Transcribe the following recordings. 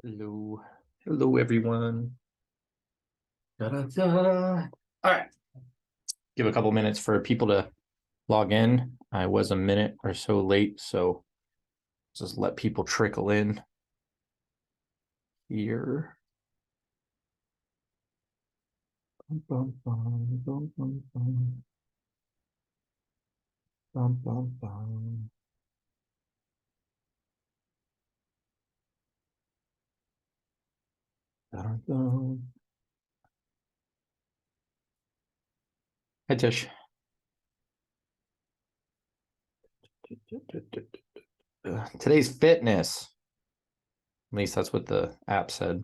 Hello. Hello, everyone. Da-da-da. All right. Give a couple minutes for people to log in. I was a minute or so late, so just let people trickle in here. Bum, bum, bum, bum, bum, bum. Bum, bum, bum. Da-da-da. Hi, Tish. Today's fitness. At least that's what the app said.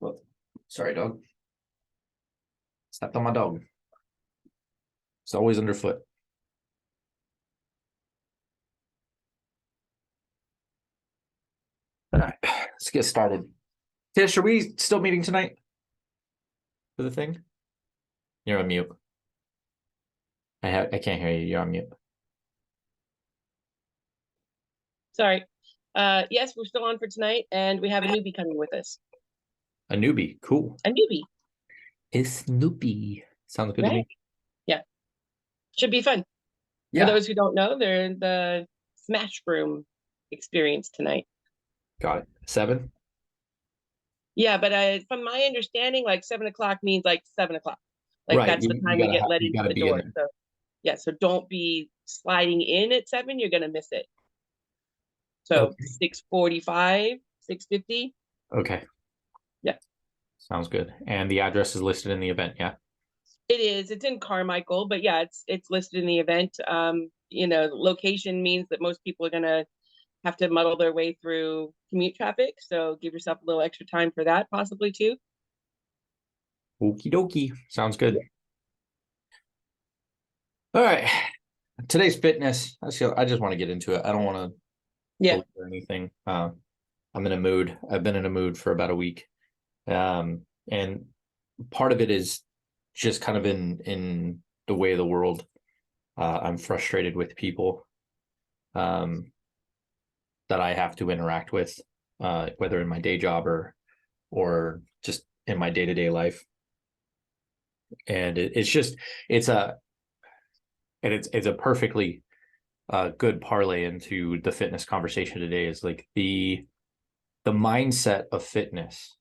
Well, sorry, dog. Stepped on my dog. It's always underfoot. All right, let's get started. Tish, are we still meeting tonight for the thing? You're on mute. I can't hear you. You're on mute. Sorry. Yes, we're still on for tonight, and we have a newbie coming with us. A newbie. Cool. A newbie. It's Snoopy. Sounds good to me. Yeah. Should be fun. Yeah. For those who don't know, they're the Smash Room experience tonight. Got it. 7? Yeah, but from my understanding, like 7 o'clock means like 7 o'clock. Like Right. that's the time we get let you into gotta the be door. in So yeah, so don't be sliding in at 7, you're gonna miss it. So Okay. 6:45, 6:50. Okay. Yeah. Sounds good. And the address is listed in the event, yeah? It is. It's in Carmichael, but yeah, it's listed in the event. Location means that most people are gonna have to muddle their way through commute traffic. So give yourself a little extra time for that, possibly too. Okie dokie. Sounds good. All right. Today's fitness. I just want to get into it. I don't want to or anything. I'm in a mood. I've been in a mood for about a week. And part of it is just kind of in the way of the world. I'm frustrated with people that I have to interact with, whether in my day job or just in my day-to-day life. And it's a perfectly good parlay into the fitness conversation today. Is like the mindset of fitness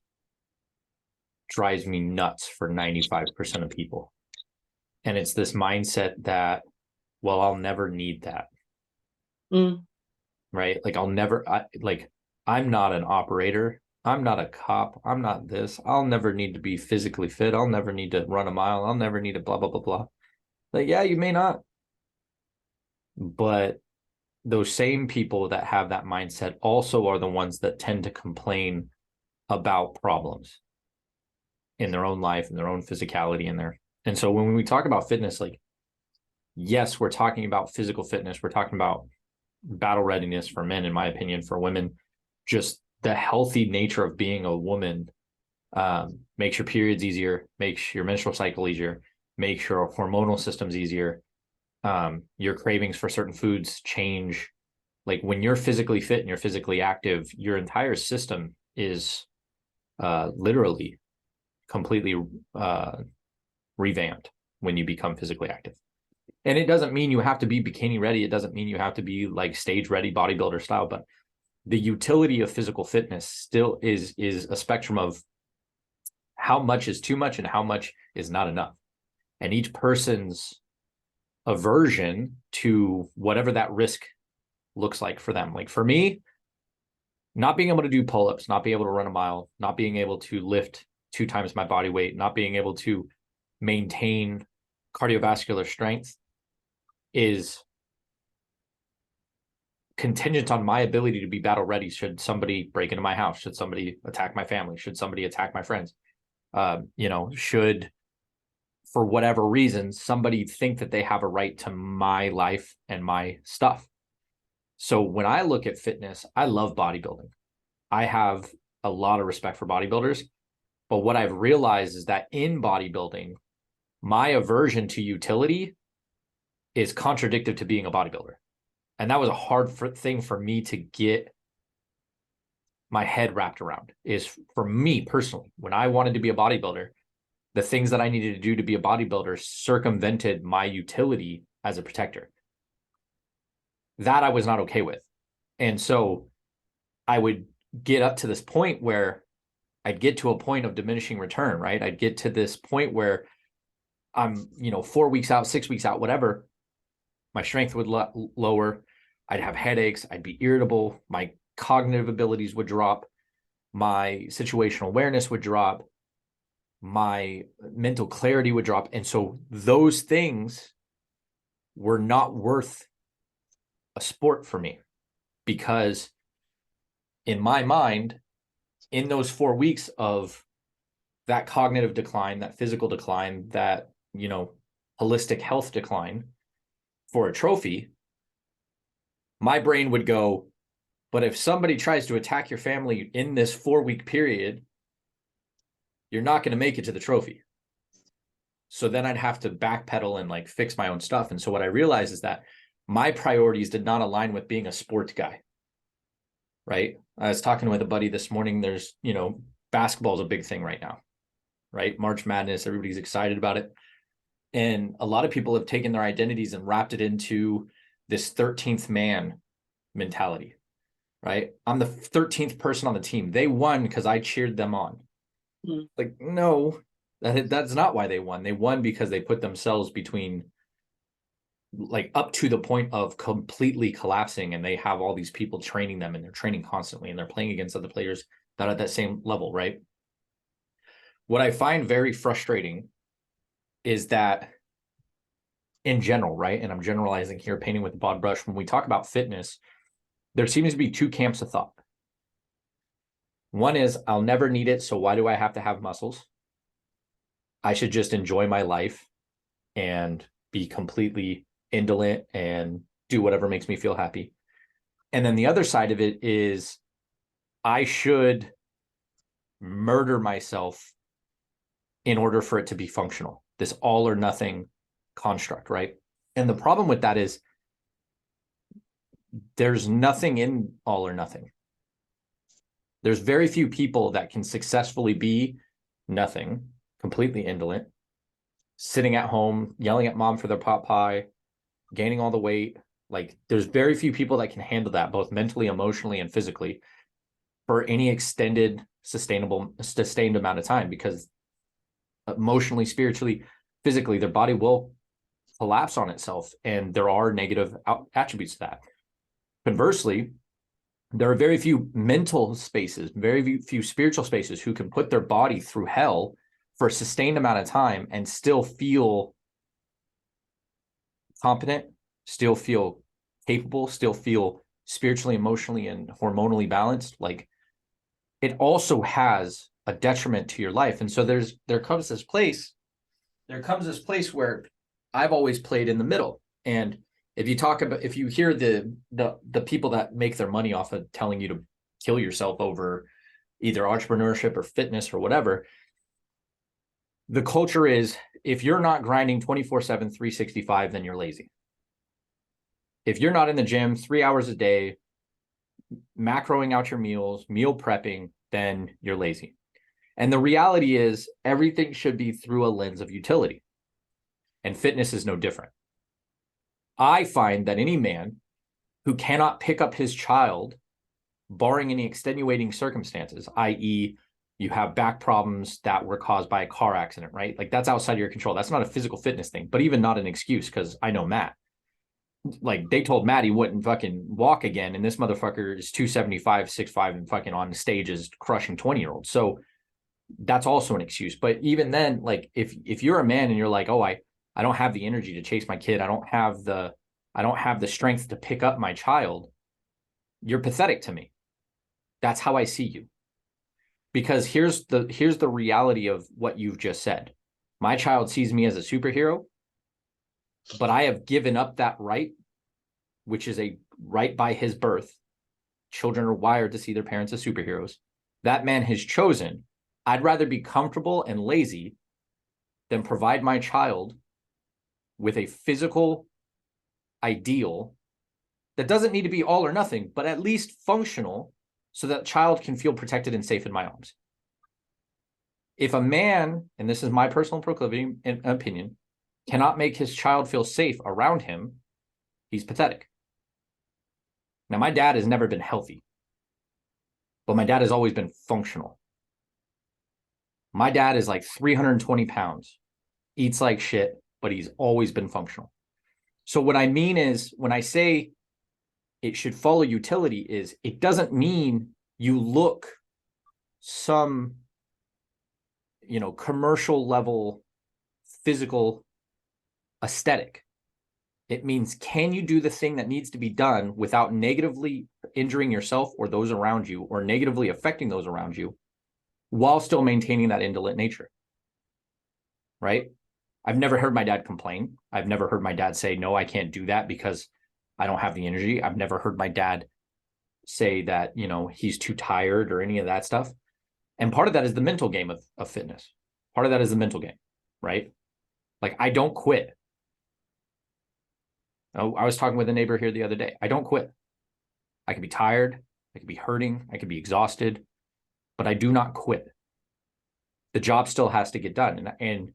drives me nuts for 95% of people. And it's this mindset that, well, I'll never need that. Right? Like I'm not an operator. I'm not a cop. I'm not this. I'll never need to be physically fit. I'll never need to run a mile. I'll never need to blah, blah, blah, blah. Like, yeah, you may not. But those same people that have that mindset also are the ones that tend to complain about problems in their own life, in their own physicality, and so when we talk about fitness, like, yes, we're talking about physical fitness. We're talking about battle readiness for men, in my opinion. For women, just the healthy nature of being a woman makes your periods easier, makes your menstrual cycle easier, makes your hormonal systems easier. Your cravings for certain foods change. Like when you're physically fit and you're physically active, your entire system is literally completely revamped when you become physically active. And it doesn't mean you have to be bikini ready. It doesn't mean you have to be like stage ready bodybuilder style, but the utility of physical fitness still is a spectrum of how much is too much and how much is not enough. And each person's aversion to whatever that risk looks like for them. Like for me, not being able to do pull-ups, not being able to run a mile, not being able to lift 2 times my body weight, not being able to maintain cardiovascular strength is contingent on my ability to be battle ready should somebody break into my house, should somebody attack my family, should somebody attack my friends. Should, for whatever reason, somebody think that they have a right to my life and my stuff. So when I look at fitness, I love bodybuilding. I have a lot of respect for bodybuilders. But what I've realized is that in bodybuilding, my aversion to utility is contradictory to being a bodybuilder. And that was a hard thing for me to get my head wrapped around. Is for me personally, when I wanted to be a bodybuilder, the things that I needed to do to be a bodybuilder circumvented my utility as a protector. That I was not okay with. And so I would get up to this point where I'd get to a point of diminishing return, right? I'd get to this point where I'm, 4 weeks out, 6 weeks out, whatever. My strength would lower. I'd have headaches. I'd be irritable. My cognitive abilities would drop. My situational awareness would drop. My mental clarity would drop. And so those things were not worth a sport for me, because in my mind, in those 4 weeks of that cognitive decline, that physical decline, that, holistic health decline for a trophy, my brain would go, but if somebody tries to attack your family in this 4-week period, you're not going to make it to the trophy. So then I'd have to backpedal and like fix my own stuff. And so what I realized is that my priorities did not align with being a sports guy. Right. I was talking with a buddy this morning. There's, basketball is a big thing right now, right? March Madness, everybody's excited about it. And a lot of people have taken their identities and wrapped it into this 13th man mentality, right? I'm the 13th person on the team. They won because I cheered them on. Like, no, that's not why they won. They won because they put themselves between, like, up to the point of completely collapsing, and they have all these people training them, and they're training constantly, and they're playing against other players that are at that same level, right? What I find very frustrating is that in general, right, and I'm generalizing here, painting with a broad brush, when we talk about fitness, there seems to be two camps of thought. One is, I'll never need it, so why do I have to have muscles? I should just enjoy my life and be completely indolent and do whatever makes me feel happy. And then the other side of it is, I should murder myself in order for it to be functional. This all or nothing construct, right? And the problem with that is there's nothing in all or nothing. There's very few people that can successfully be nothing, completely indolent, sitting at home, yelling at mom for their pot pie, gaining all the weight. Like, there's very few people that can handle that, both mentally, emotionally, and physically, for any extended, sustained amount of time, because emotionally, spiritually, physically, their body will collapse on itself, and there are negative attributes to that. Conversely, there are very few mental spaces, very few spiritual spaces who can put their body through hell for a sustained amount of time and still feel competent, still feel capable, still feel spiritually, emotionally, and hormonally balanced. Like, it also has a detriment to your life. And so there comes this place where I've always played in the middle. And if you hear the people that make their money off of telling you to kill yourself over either entrepreneurship or fitness or whatever, the culture is, if you're not grinding 24/7, 365, then you're lazy. If you're not in the gym 3 hours a day, macroing out your meals, meal prepping, then you're lazy. And the reality is, everything should be through a lens of utility. And fitness is no different. I find that any man who cannot pick up his child, barring any extenuating circumstances, i.e., you have back problems that were caused by a car accident, right? Like, that's outside of your control. That's not a physical fitness thing, but even not an excuse, because I know Matt. Like, they told Matt he wouldn't fucking walk again, and this motherfucker is 275, 6'5", and fucking on stage is crushing 20-year-olds. So that's also an excuse. But even then, like, if you're a man and you're like, oh, I don't have the energy to chase my kid, I don't have the strength to pick up my child, you're pathetic to me. That's how I see you. Because here's the reality of what you've just said. My child sees me as a superhero, but I have given up that right, which is a right by his birth. Children are wired to see their parents as superheroes. That man has chosen, I'd rather be comfortable and lazy than provide my child with a physical ideal That doesn't need to be all or nothing, but at least functional so that child can feel protected and safe in my arms. If a man, and this is my personal proclivity and opinion, cannot make his child feel safe around him, he's pathetic. Now, my dad has never been healthy, but my dad has always been functional. My dad is like 320 pounds, eats like shit, but he's always been functional. So what I mean is, when I say it should follow utility, is it doesn't mean you look some, commercial level physical aesthetic. It means, can you do the thing that needs to be done without negatively injuring yourself or those around you, or negatively affecting those around you, while still maintaining that indolent nature? Right? I've never heard my dad complain. I've never heard my dad say, no, I can't do that because I don't have the energy. I've never heard my dad say that, he's too tired or any of that stuff. And part of that is the mental game of fitness. Part of that is the mental game, right? Like, I don't quit. Oh, I was talking with a neighbor here the other day. I don't quit. I could be tired. I could be hurting. I could be exhausted, but I do not quit. The job still has to get done. And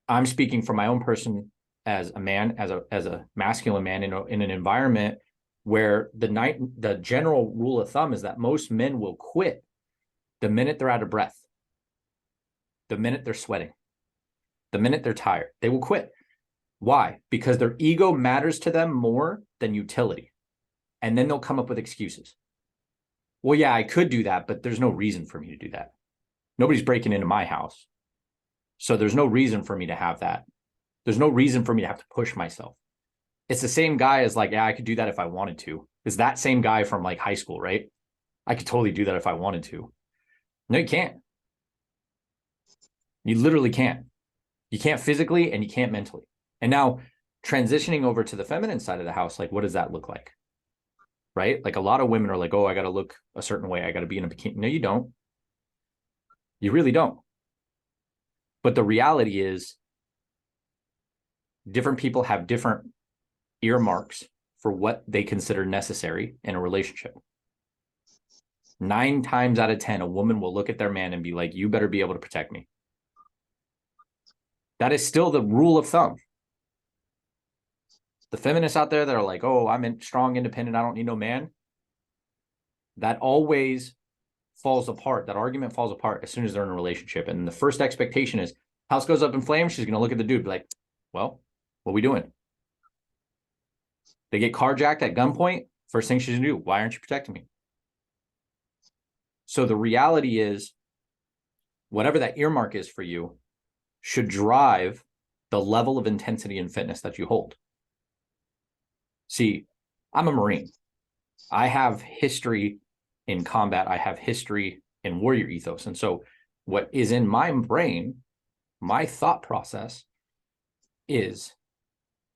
I'm speaking from my own person as a man, as a masculine man in an environment where the general rule of thumb is that most men will quit the minute they're out of breath, the minute they're sweating, the minute they're tired. They will quit. Why? Because their ego matters to them more than utility. And then they'll come up with excuses. Well, yeah, I could do that, but there's no reason for me to do that. Nobody's breaking into my house. So there's no reason for me to have that. There's no reason for me to have to push myself. It's the same guy as like, yeah, I could do that if I wanted to. It's that same guy from like high school, right? I could totally do that if I wanted to. No, you can't. You literally can't. You can't physically and you can't mentally. And now transitioning over to the feminine side of the house, like, what does that look like? Right? Like, a lot of women are like, oh, I got to look a certain way. I got to be in a bikini. No, you don't. You really don't. But the reality is, different people have different earmarks for what they consider necessary in a relationship. 9 times out of 10, a woman will look at their man and be like, you better be able to protect me. That is still the rule of thumb. The feminists out there that are like, oh, I'm strong, independent, I don't need no man. That always falls apart. That argument falls apart as soon as they're in a relationship. And the first expectation is, house goes up in flames, she's going to look at the dude, be like, well, what are we doing? They get carjacked at gunpoint. First thing she's going to do, why aren't you protecting me? So the reality is, whatever that earmark is for you should drive the level of intensity and fitness that you hold. See, I'm a Marine. I have history in combat. I have history in warrior ethos. And so what is in my brain, my thought process is,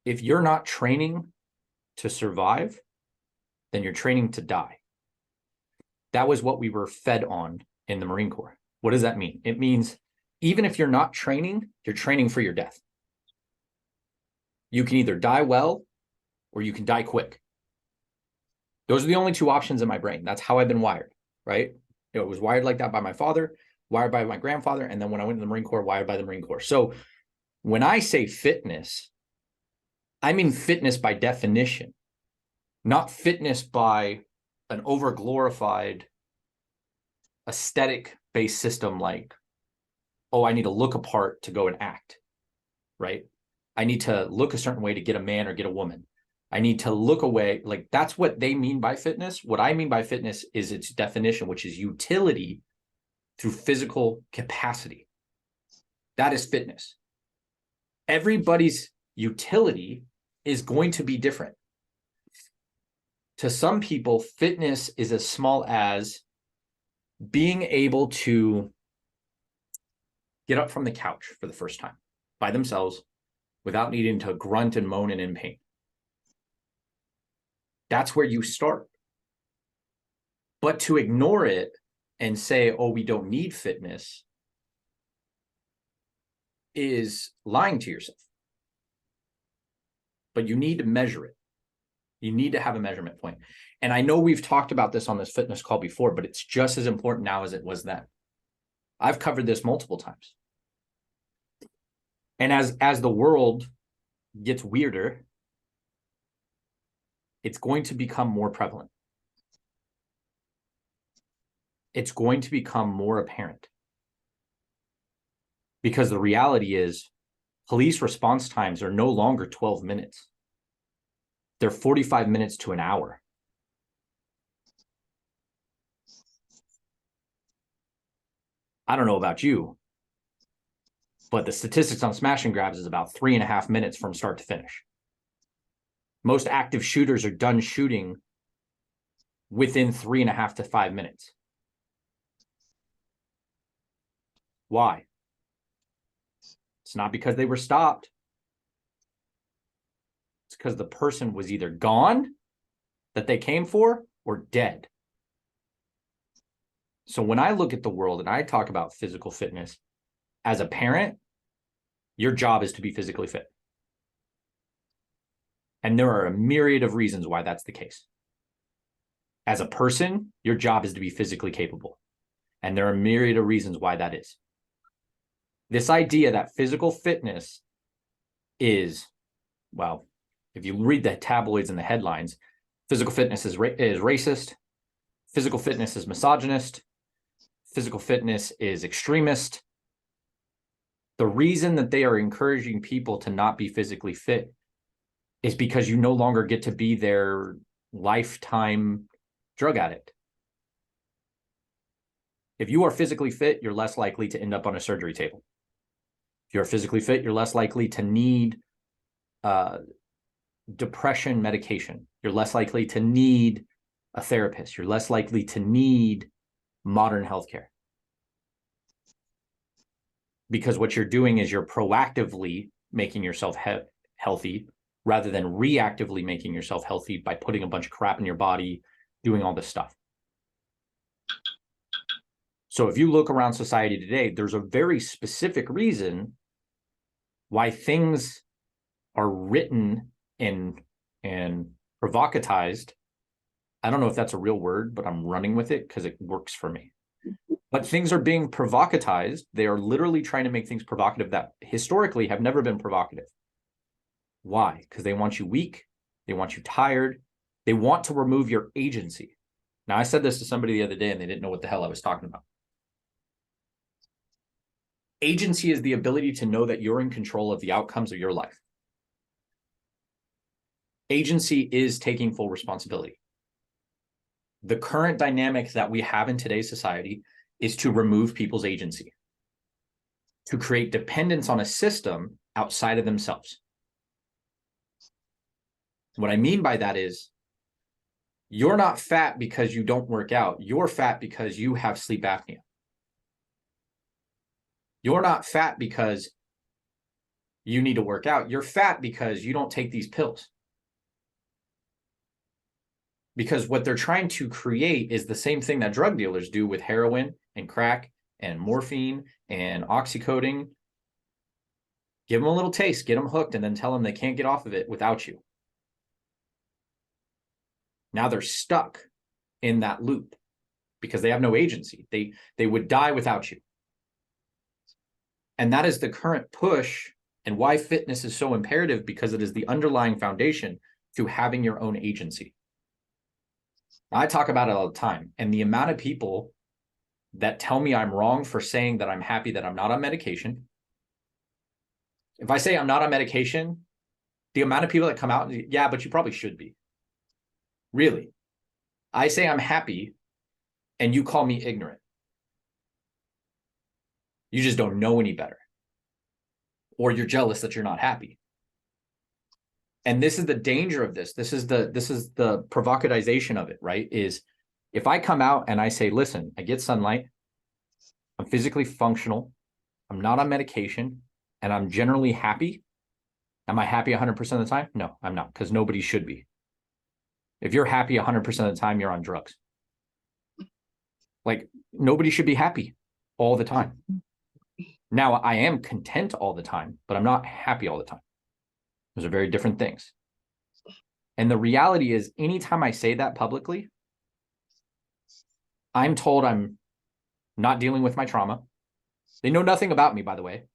if you're not training to survive, then you're training to die. That was what we were fed on in the Marine Corps. What does that mean? It means, even if you're not training, you're training for your death. You can either die well or you can die quick. Those are the only 2 options in my brain. That's how I've been wired, right? It was wired like that by my father, wired by my grandfather, and then when I went to the Marine Corps, wired by the Marine Corps. So when I say fitness, I mean fitness by definition, not fitness by an over-glorified aesthetic-based system like, oh, I need to look a part to go and act, right? I need to look a certain way to get a man or get a woman. I need to look away. Like, that's what they mean by fitness. What I mean by fitness is its definition, which is utility through physical capacity. That is fitness. Everybody's utility is going to be different. To some people, fitness is as small as being able to get up from the couch for the first time by themselves without needing to grunt and moan and in pain. That's where you start. But to ignore it and say, oh, we don't need fitness, is lying to yourself. But you need to measure it. You need to have a measurement point. And I know we've talked about this on this fitness call before, but it's just as important now as it was then. I've covered this multiple times. And as the world gets weirder, it's going to become more prevalent. It's going to become more apparent. Because the reality is, police response times are no longer 12 minutes. They're 45 minutes to an hour. I don't know about you, but the statistics on smash and grabs is about 3.5 minutes from start to finish. Most active shooters are done shooting within 3.5 to 5 minutes. Why? It's not because they were stopped. It's because the person was either gone that they came for or dead. So when I look at the world and I talk about physical fitness, as a parent, your job is to be physically fit. And there are a myriad of reasons why that's the case. As a person, your job is to be physically capable. And there are a myriad of reasons why that is. This idea that physical fitness is, well, if you read the tabloids and the headlines, physical fitness is racist, physical fitness is misogynist, physical fitness is extremist. The reason that they are encouraging people to not be physically fit is because you no longer get to be their lifetime drug addict. If you are physically fit, you're less likely to end up on a surgery table. If you're physically fit, you're less likely to need depression medication. You're less likely to need a therapist. You're less likely to need modern healthcare. Because what you're doing is you're proactively making yourself healthy rather than reactively making yourself healthy by putting a bunch of crap in your body, doing all this stuff. So if you look around society today, there's a very specific reason why things are written and provocatized. I don't know if that's a real word, but I'm running with it because it works for me. But things are being provocatized. They are literally trying to make things provocative that historically have never been provocative. Why? Because they want you weak. They want you tired. They want to remove your agency. Now, I said this to somebody the other day and they didn't know what the hell I was talking about. Agency is the ability to know that you're in control of the outcomes of your life. Agency is taking full responsibility. The current dynamic that we have in today's society is to remove people's agency, to create dependence on a system outside of themselves. What I mean by that is, you're not fat because you don't work out. You're fat because you have sleep apnea. You're not fat because you need to work out. You're fat because you don't take these pills. Because what they're trying to create is the same thing that drug dealers do with heroin and crack and morphine and oxycodone. Give them a little taste, get them hooked, and then tell them they can't get off of it without you. Now they're stuck in that loop because they have no agency. They would die without you. And that is the current push and why fitness is so imperative, because it is the underlying foundation to having your own agency. I talk about it all the time. And the amount of people that tell me I'm wrong for saying that I'm happy that I'm not on medication. If I say I'm not on medication, the amount of people that come out and, yeah, but you probably should be. Really? I say I'm happy and you call me ignorant. You just don't know any better. Or you're jealous that you're not happy. And this is the danger of this. This is the provocatization of it, right? Is if I come out and I say, listen, I get sunlight, I'm physically functional, I'm not on medication, and I'm generally happy. Am I happy 100% of the time? No, I'm not, because nobody should be. If you're happy 100% of the time, you're on drugs. Like, nobody should be happy all the time. Now, I am content all the time, but I'm not happy all the time. Those are very different things. And the reality is, anytime I say that publicly, I'm told I'm not dealing with my trauma. They know nothing about me, by the way.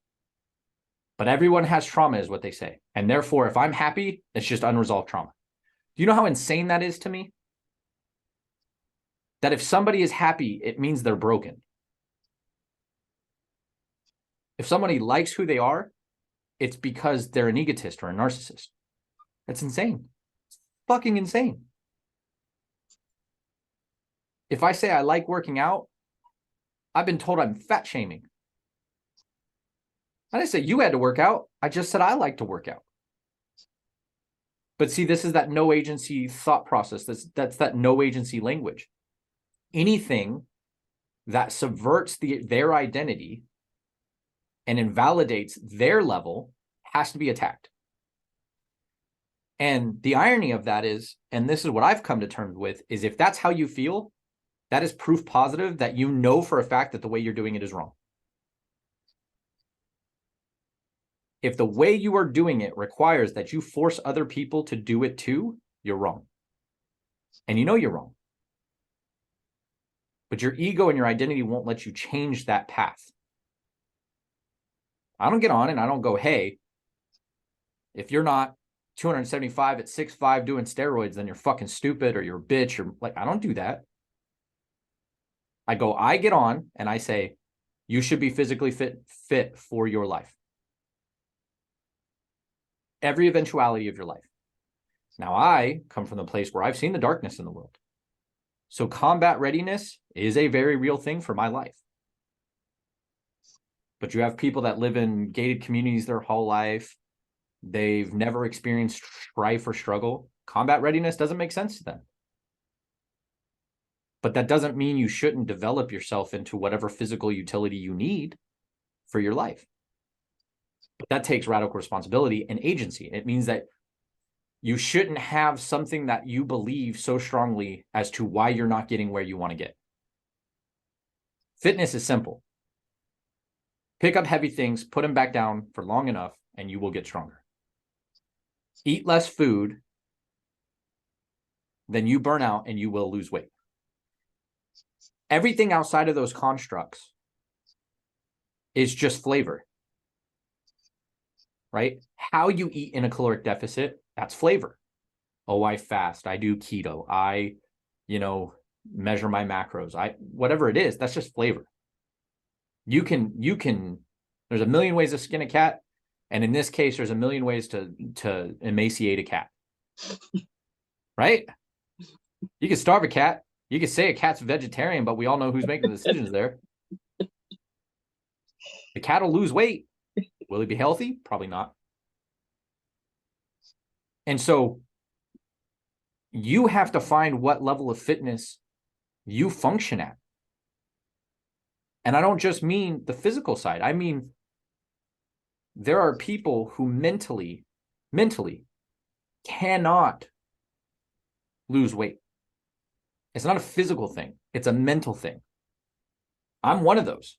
But everyone has trauma, is what they say. And therefore, if I'm happy, it's just unresolved trauma. Do you know how insane that is to me? That if somebody is happy, it means they're broken. If somebody likes who they are, it's because they're an egotist or a narcissist. That's insane. It's fucking insane. If I say I like working out, I've been told I'm fat shaming. I didn't say you had to work out. I just said I like to work out. But see, this is that no agency thought process. That's that no agency language. Anything that subverts their identity and invalidates their level has to be attacked. And the irony of that is, and this is what I've come to terms with, is if that's how you feel, that is proof positive that you know for a fact that the way you're doing it is wrong. If the way you are doing it requires that you force other people to do it too, you're wrong. And you know you're wrong. But your ego and your identity won't let you change that path. I don't get on and I don't go, hey, if you're not 275 at 6'5" doing steroids, then you're fucking stupid or you're a bitch, or like, I don't do that. I get on and I say, you should be physically fit for your life. Every eventuality of your life. Now, I come from the place where I've seen the darkness in the world. So combat readiness is a very real thing for my life. But you have people that live in gated communities their whole life. They've never experienced strife or struggle. Combat readiness doesn't make sense to them. But that doesn't mean you shouldn't develop yourself into whatever physical utility you need for your life. But that takes radical responsibility and agency. It means that you shouldn't have something that you believe so strongly as to why you're not getting where you want to get. Fitness is simple. Pick up heavy things, put them back down for long enough, and you will get stronger. Eat less food, then you burn out and you will lose weight. Everything outside of those constructs is just flavor, right? How you eat in a caloric deficit, that's flavor. Oh, I fast, I do keto, I, measure my macros, whatever it is, that's just flavor. You can, there's a million ways to skin a cat. And in this case, there's a million ways to emaciate a cat, right? You can starve a cat. You can say a cat's vegetarian, but we all know who's making the decisions there. The cat will lose weight. Will he be healthy? Probably not. And so you have to find what level of fitness you function at. And I don't just mean the physical side. I mean, there are people who mentally cannot lose weight. It's not a physical thing. It's a mental thing. I'm one of those.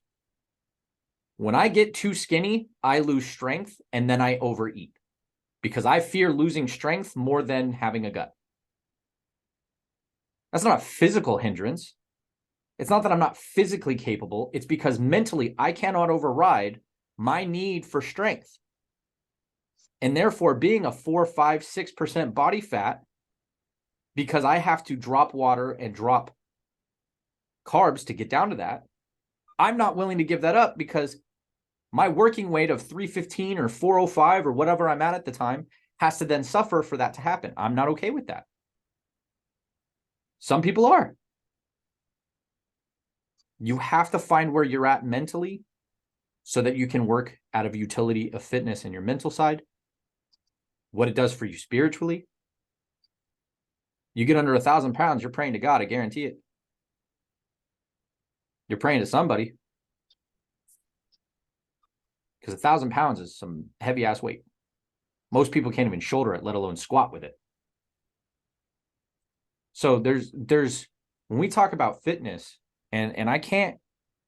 When I get too skinny, I lose strength and then I overeat because I fear losing strength more than having a gut. That's not a physical hindrance. It's not that I'm not physically capable. It's because mentally I cannot override my need for strength. And therefore, being a 4, 5, 6% body fat, because I have to drop water and drop carbs to get down to that, I'm not willing to give that up because my working weight of 315 or 405 or whatever I'm at the time has to then suffer for that to happen. I'm not okay with that. Some people are. You have to find where you're at mentally so that you can work out of utility of fitness in your mental side, what it does for you spiritually. You get under 1,000 pounds, you're praying to God, I guarantee it. You're praying to somebody. Because 1,000 pounds is some heavy ass weight. Most people can't even shoulder it, let alone squat with it. So there's when we talk about fitness, and I can't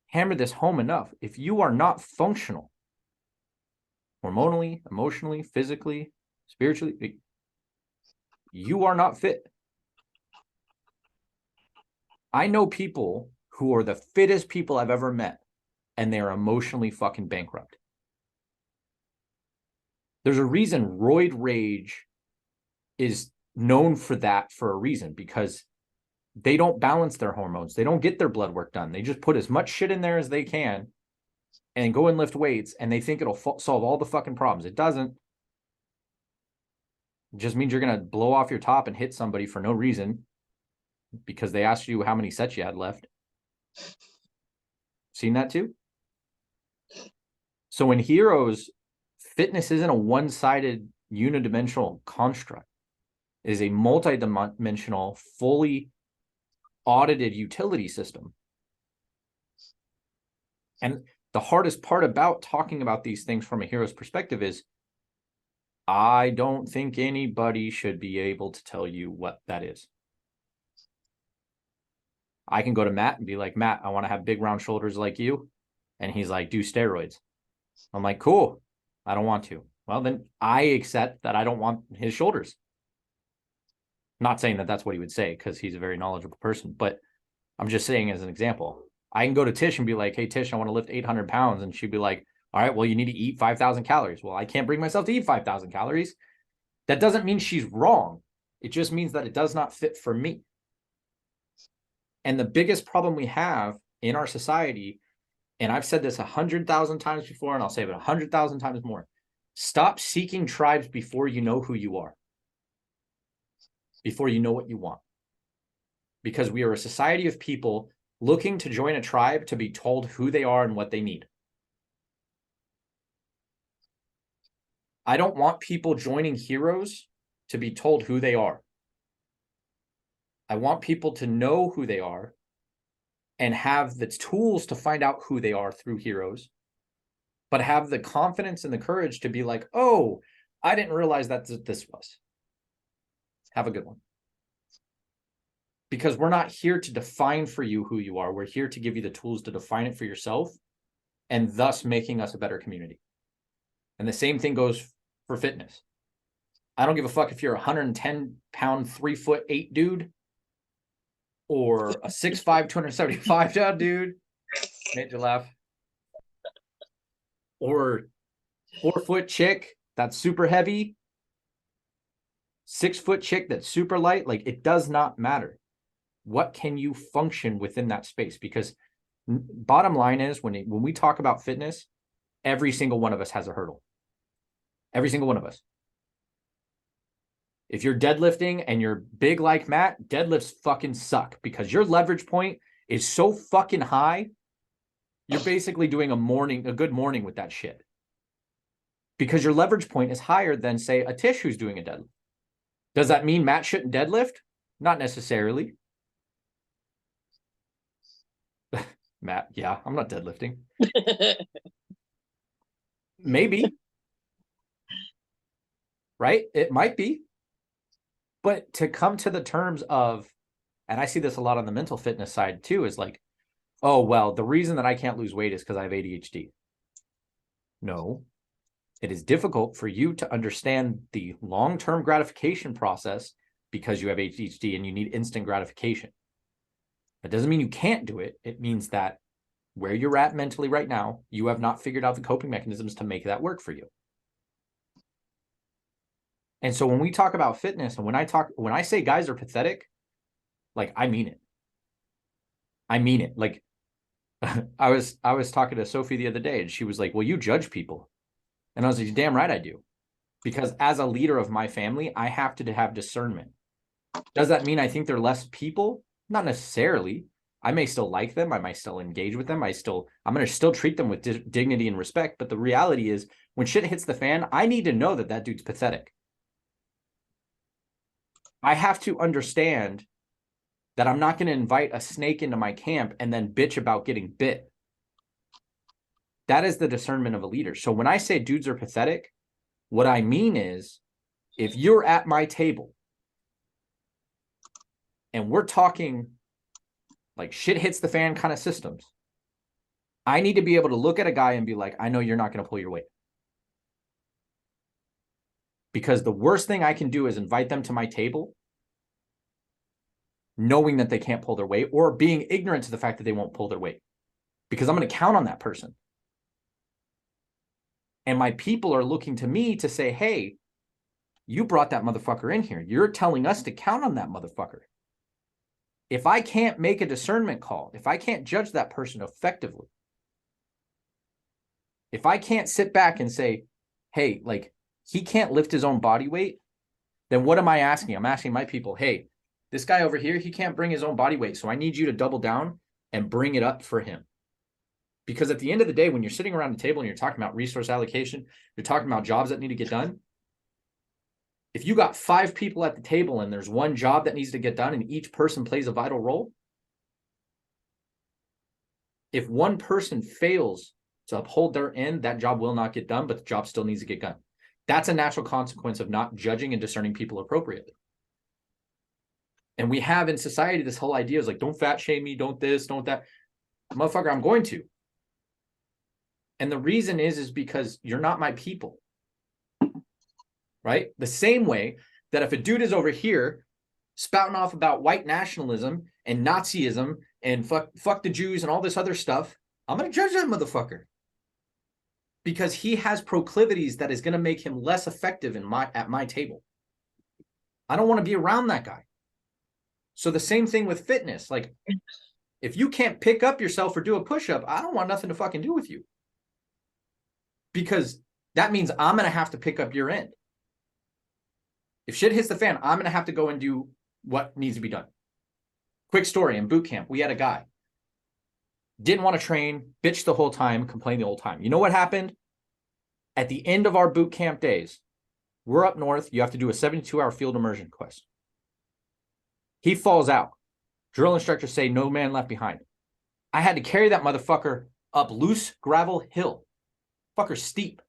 hammer this home enough, if you are not functional, hormonally, emotionally, physically, spiritually, you are not fit. I know people who are the fittest people I've ever met, and they are emotionally fucking bankrupt. There's a reason roid rage is known for that for a reason, because they don't balance their hormones. They don't get their blood work done. They just put as much shit in there as they can and go and lift weights, and they think it'll solve all the fucking problems. It doesn't. It just means you're going to blow off your top and hit somebody for no reason because they asked you how many sets you had left. Seen that too? So in Heroes, fitness isn't a one-sided unidimensional construct. It is a multi-dimensional, fully audited utility system. And the hardest part about talking about these things from a hero's perspective is I don't think anybody should be able to tell you what that is. I can go to Matt and be like, Matt, I want to have big round shoulders like you. And he's like, do steroids. I'm like, cool. I don't want to. Well, then I accept that I don't want his shoulders. Not saying that that's what he would say, because he's a very knowledgeable person, but I'm just saying as an example. I can go to Tish and be like, hey, Tish, I want to lift 800 pounds. And she'd be like, all right, well, you need to eat 5,000 calories. Well, I can't bring myself to eat 5,000 calories. That doesn't mean she's wrong. It just means that it does not fit for me. And the biggest problem we have in our society, and I've said this 100,000 times before, and I'll say it 100,000 times more. Stop seeking tribes before you know who you are. Before you know what you want. Because we are a society of people looking to join a tribe to be told who they are and what they need. I don't want people joining heroes to be told who they are. I want people to know who they are and have the tools to find out who they are through heroes, but have the confidence and the courage to be like, oh, I didn't realize that's what this was. Have a good one. Because we're not here to define for you who you are. We're here to give you the tools to define it for yourself, and thus making us a better community. And the same thing goes for fitness. I don't give a fuck if you're a 110-pound, 3'8" dude, or a 6'5", 275-pound dude. Made you laugh. Or 4-foot chick that's super heavy. 6-foot chick that's super light. Like, it does not matter. What can you function within that space? Because bottom line is, when we talk about fitness, every single one of us has a hurdle. Every single one of us. If you're deadlifting and you're big like Matt, deadlifts fucking suck because your leverage point is so fucking high. You're basically doing a good morning with that shit. Because your leverage point is higher than, say, a Tish who's doing a deadlift. Does that mean Matt shouldn't deadlift? Not necessarily. Matt, yeah, I'm not deadlifting. Maybe. Right? It might be. But to come to the terms of, and I see this a lot on the mental fitness side too, is like, oh, well, the reason that I can't lose weight is because I have ADHD. No, it is difficult for you to understand the long-term gratification process because you have ADHD and you need instant gratification. That doesn't mean you can't do it. It means that where you're at mentally right now, you have not figured out the coping mechanisms to make that work for you. And so when we talk about fitness, and when I say guys are pathetic, like, I mean it. I mean it. Like, I was talking to Sophie the other day, and she was like, well, you judge people. And I was like, damn right I do. Because as a leader of my family, I have to have discernment. Does that mean I think they're less people? Not necessarily. I may still like them. I might still engage with them. I'm going to still treat them with dignity and respect. But the reality is, when shit hits the fan, I need to know that dude's pathetic. I have to understand that I'm not going to invite a snake into my camp and then bitch about getting bit. That is the discernment of a leader. So when I say dudes are pathetic, what I mean is, if you're at my table and we're talking like shit hits the fan kind of systems, I need to be able to look at a guy and be like, I know you're not going to pull your weight. Because the worst thing I can do is invite them to my table knowing that they can't pull their weight, or being ignorant to the fact that they won't pull their weight, because I'm going to count on that person. And my people are looking to me to say, hey, you brought that motherfucker in here. You're telling us to count on that motherfucker. If I can't make a discernment call, if I can't judge that person effectively, if I can't sit back and say, hey, like, he can't lift his own body weight, then what am I asking? I'm asking my people, hey, this guy over here, he can't bring his own body weight. So I need you to double down and bring it up for him. Because at the end of the day, when you're sitting around the table and you're talking about resource allocation, you're talking about jobs that need to get done. If you got 5 people at the table and there's one job that needs to get done and each person plays a vital role, if one person fails to uphold their end, that job will not get done, but the job still needs to get done. That's a natural consequence of not judging and discerning people appropriately. And we have in society this whole idea is like, don't fat shame me, don't this, don't that. Motherfucker, I'm going to. And the reason is because you're not my people. Right? The same way that if a dude is over here spouting off about white nationalism and Nazism and fuck the Jews and all this other stuff, I'm going to judge that motherfucker. Because he has proclivities that is going to make him less effective at my table. I don't want to be around that guy. So the same thing with fitness. Like, if you can't pick up yourself or do a push-up, I don't want nothing to fucking do with you. Because that means I'm going to have to pick up your end. If shit hits the fan, I'm going to have to go and do what needs to be done. Quick story, in boot camp, we had a guy. Didn't want to train, bitched the whole time, complained the whole time. You know what happened? At the end of our boot camp days, we're up north. You have to do a 72-hour field immersion quest. He falls out. Drill instructors say no man left behind. I had to carry that motherfucker up loose gravel hill. Fucker steep.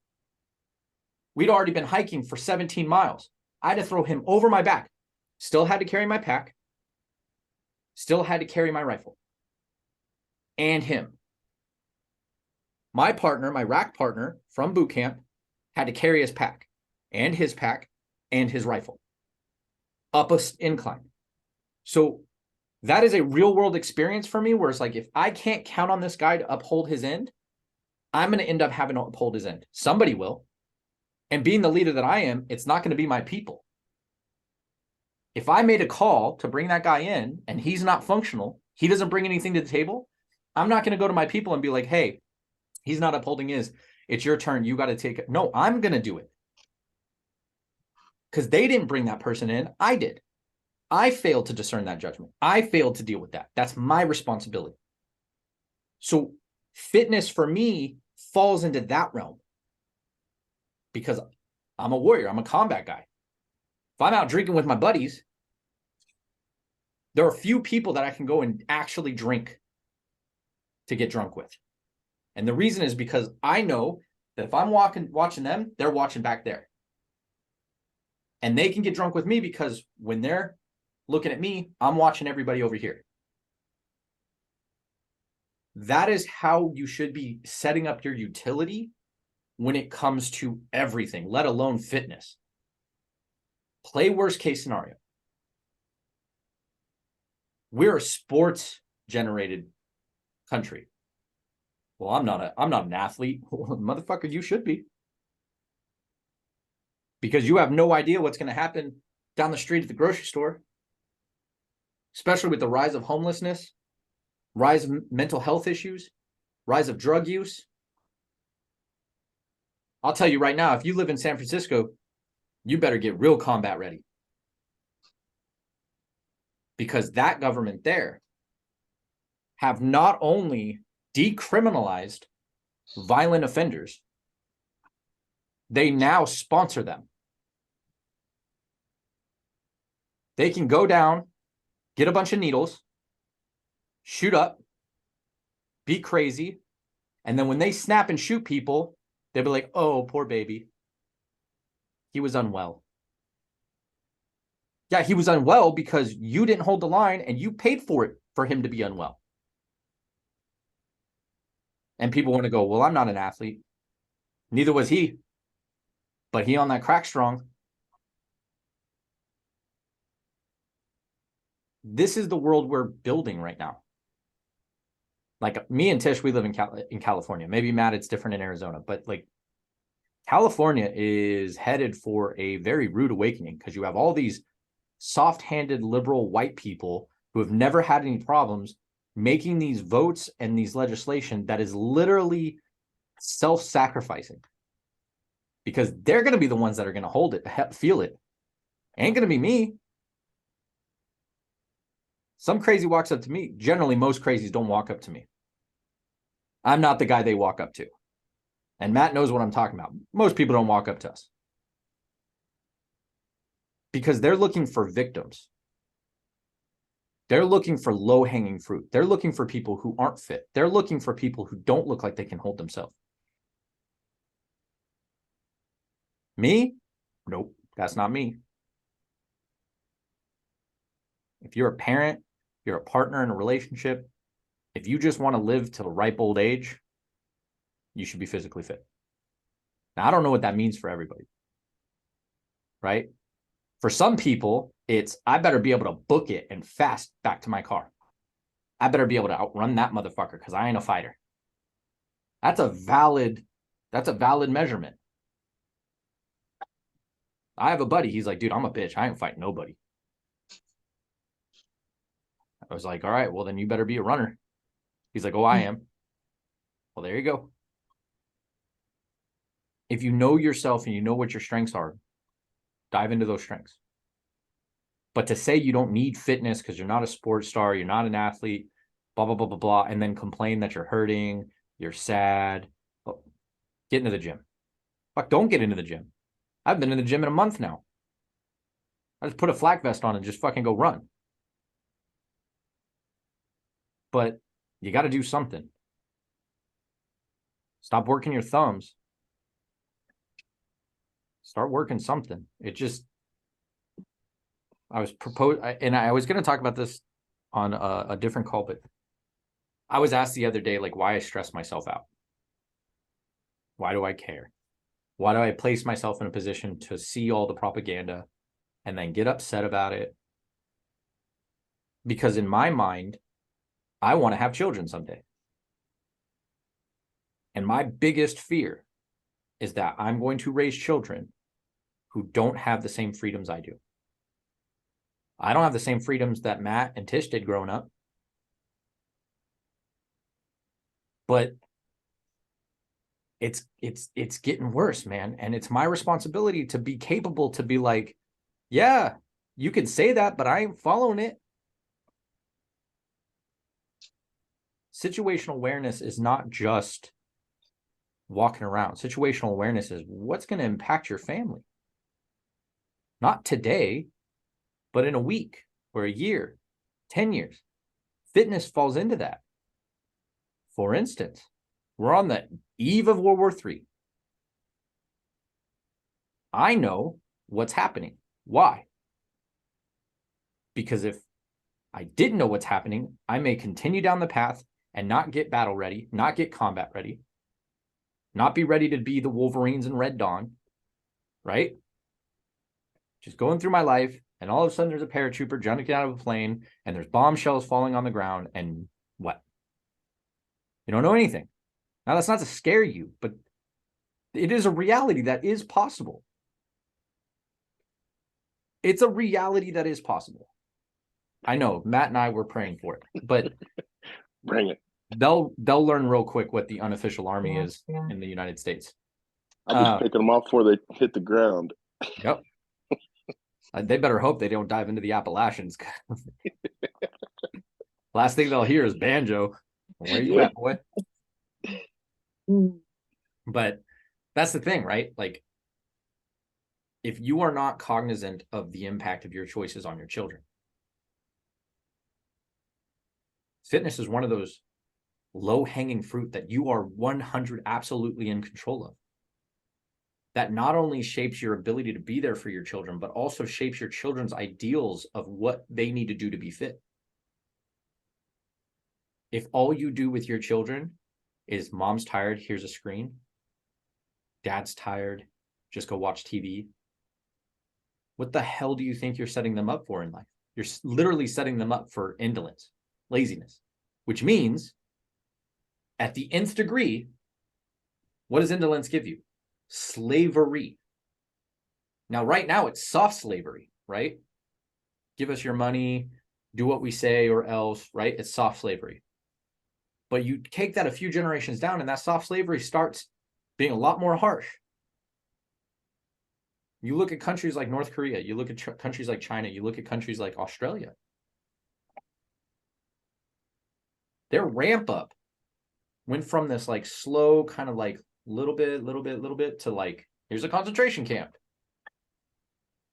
We'd already been hiking for 17 miles. I had to throw him over my back. Still had to carry my pack. Still had to carry my rifle. And him. My partner, my rack partner from boot camp, had to carry his pack and his rifle up an incline. So that is a real world experience for me where it's like, if I can't count on this guy to uphold his end, I'm going to end up having to uphold his end. Somebody will. And being the leader that I am, it's not going to be my people. If I made a call to bring that guy in and he's not functional, he doesn't bring anything to the table, I'm not going to go to my people and be like, hey, he's not upholding his, it's your turn, you got to take it. No, I'm going to do it. Because they didn't bring that person in, I did. I failed to discern that judgment. I failed to deal with that. That's my responsibility. So fitness for me falls into that realm. Because I'm a warrior. I'm a combat guy. If I'm out drinking with my buddies, there are few people that I can go and actually drink to get drunk with. And the reason is because I know that if I'm watching them, they're watching back there. And they can get drunk with me because when they're looking at me, I'm watching everybody over here. That is how you should be setting up your utility when it comes to everything, let alone fitness. Play worst case scenario. We're a sports generated country. Well, I'm not an athlete. Motherfucker, you should be. Because you have no idea what's going to happen down the street at the grocery store. Especially with the rise of homelessness, rise of mental health issues, rise of drug use. I'll tell you right now, if you live in San Francisco, you better get real combat ready. Because that government there have not only decriminalized violent offenders, they now sponsor them. They can go down, get a bunch of needles, shoot up, be crazy, and then when they snap and shoot people, they'll be like, oh, poor baby. He was unwell. Yeah, he was unwell because you didn't hold the line and you paid for it for him to be unwell. And people want to go, well, I'm not an athlete. Neither was he. But he on that crack strong. this is the world we're building right now. Like me and Tish, we live in California. Maybe Matt, it's different in Arizona, but like California is headed for a very rude awakening because you have all these soft-handed liberal white people who have never had any problems making these votes and these legislation that is literally self-sacrificing, because they're going to be the ones that are going to hold it, feel it. Ain't going to be me. Some crazy walks up to me. Generally, most crazies don't walk up to me. I'm not the guy they walk up to. And Matt knows what I'm talking about. Most people don't walk up to us because they're looking for victims. They're looking for low-hanging fruit. They're looking for people who aren't fit. They're looking for people who don't look like they can hold themselves. Me? Nope, that's not me. If you're a parent, you're a partner in a relationship, if you just want to live till a ripe old age, you should be physically fit. Now, I don't know what that means for everybody, right? For some people, it's, I better be able to book it and fast back to my car. I better be able to outrun that motherfucker because I ain't a fighter. That's a valid measurement. I have a buddy. He's like, dude, I'm a bitch. I ain't fighting nobody. I was like, all right, well, then you better be a runner. He's like, oh, I am. Well, there you go. If you know yourself and you know what your strengths are, dive into those strengths. But to say you don't need fitness because you're not a sports star, you're not an athlete, blah, blah, blah, blah, blah, and then complain that you're hurting, you're sad, get into the gym. Fuck, don't get into the gym. I've been in the gym in a month now. I just put a flak vest on and just fucking go run. But you got to do something. Stop working your thumbs. Start working something. It just, I was proposed, and I was going to talk about this on a different call, but I was asked the other day, like, why I stress myself out. Why do I care? Why do I place myself in a position to see all the propaganda and then get upset about it? Because in my mind, I want to have children someday. And my biggest fear is that I'm going to raise children who don't have the same freedoms I do. I don't have the same freedoms that Matt and Tish did growing up. But it's getting worse, man. And it's my responsibility to be capable to be like, yeah, you can say that, but I ain't following it. Situational awareness is not just walking around. Situational awareness is what's going to impact your family. Not today, but in a week or a year, 10 years. Fitness falls into that. For instance, we're on the eve of World War III. I know what's happening. Why? Because if I didn't know what's happening, I may continue down the path and not get battle ready, not get combat ready, not be ready to be the Wolverines in Red Dawn, right? Just going through my life, and all of a sudden there's a paratrooper jumping out of a plane, and there's bombshells falling on the ground, and what? You don't know anything. Now, that's not to scare you, but it is a reality that is possible. It's a reality that is possible. I know Matt and I were praying for it, but bring it. They'll learn real quick what the unofficial army is in the United States. I'll be picking them off before they hit the ground. Yep. They better hope they don't dive into the Appalachians. Last thing they'll hear is banjo. Where you at, boy? But that's the thing, right? Like, if you are not cognizant of the impact of your choices on your children, fitness is one of those low-hanging fruit that you are 100 absolutely in control of. That not only shapes your ability to be there for your children, but also shapes your children's ideals of what they need to do to be fit. If all you do with your children is mom's tired, here's a screen, dad's tired, just go watch TV, what the hell do you think you're setting them up for in life? You're literally setting them up for indolence, laziness, which means at the nth degree, what does indolence give you? Slavery. Now, right now, it's soft slavery, right? Give us your money, do what we say or else, right? It's soft slavery. But you take that a few generations down and that soft slavery starts being a lot more harsh. You look at countries like North Korea, you look at countries like China, you look at countries like Australia. Their ramp up went from this like slow kind of like little bit to like, here's a concentration camp.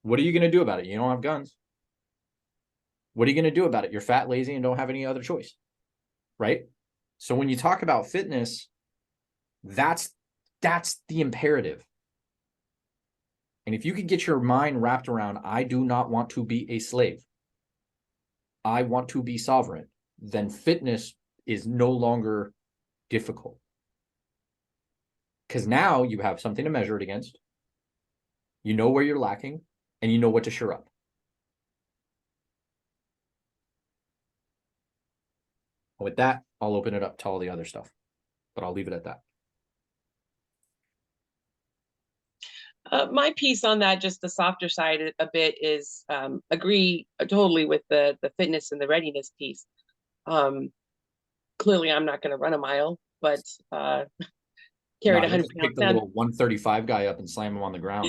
What are you going to do about it? You don't have guns. What are you going to do about it? You're fat, lazy, and don't have any other choice, right? So when you talk about fitness, that's the imperative. And if you could get your mind wrapped around, I do not want to be a slave, I want to be sovereign, then fitness is no longer difficult. Because now you have something to measure it against. You know where you're lacking, and you know what to shore up. With that, I'll open it up to all the other stuff, but I'll leave it at that. My piece on that, just the softer side a bit, is agree totally with the fitness and the readiness piece. Clearly, I'm not going to run a mile, but carried 100 pounds. Pick the little 135 guy up and slam him on the ground.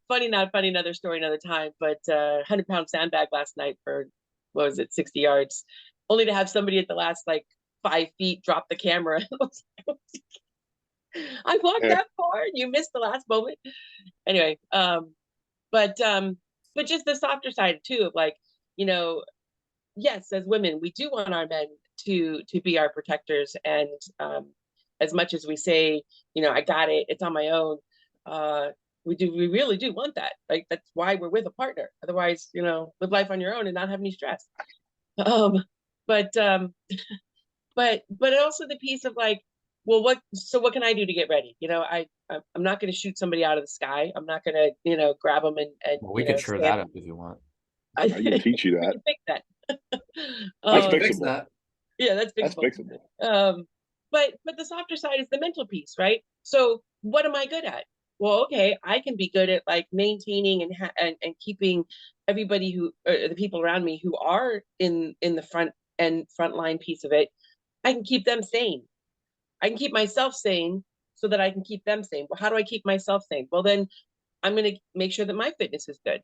Funny, not funny, another story, another time. But 100-pound sandbag last night for, what was it, 60 yards, only to have somebody at the last like 5 feet drop the camera. I walked that far. You missed the last moment. Anyway, but just the softer side too of like, you know, yes, as women, we do want our men to be our protectors, and as much as we say, you know, I got it, it's on my own, we really do want that. Like, that's why we're with a partner. Otherwise, you know, live life on your own and not have any stress. But also the piece of like, well, what can I do to get ready? You know, I'm not going to shoot somebody out of the sky. I'm not going to, you know, grab them and well, we could shore that up if you want. I can teach you that. We can fix that. That's fixable. Yeah, that's fixable. But the softer side is the mental piece, right? So what am I good at? Well, okay, I can be good at like maintaining and keeping everybody the people around me who are in the front line piece of it, I can keep them sane. I can keep myself sane so that I can keep them sane. Well, how do I keep myself sane? Well, then I'm going to make sure that my fitness is good.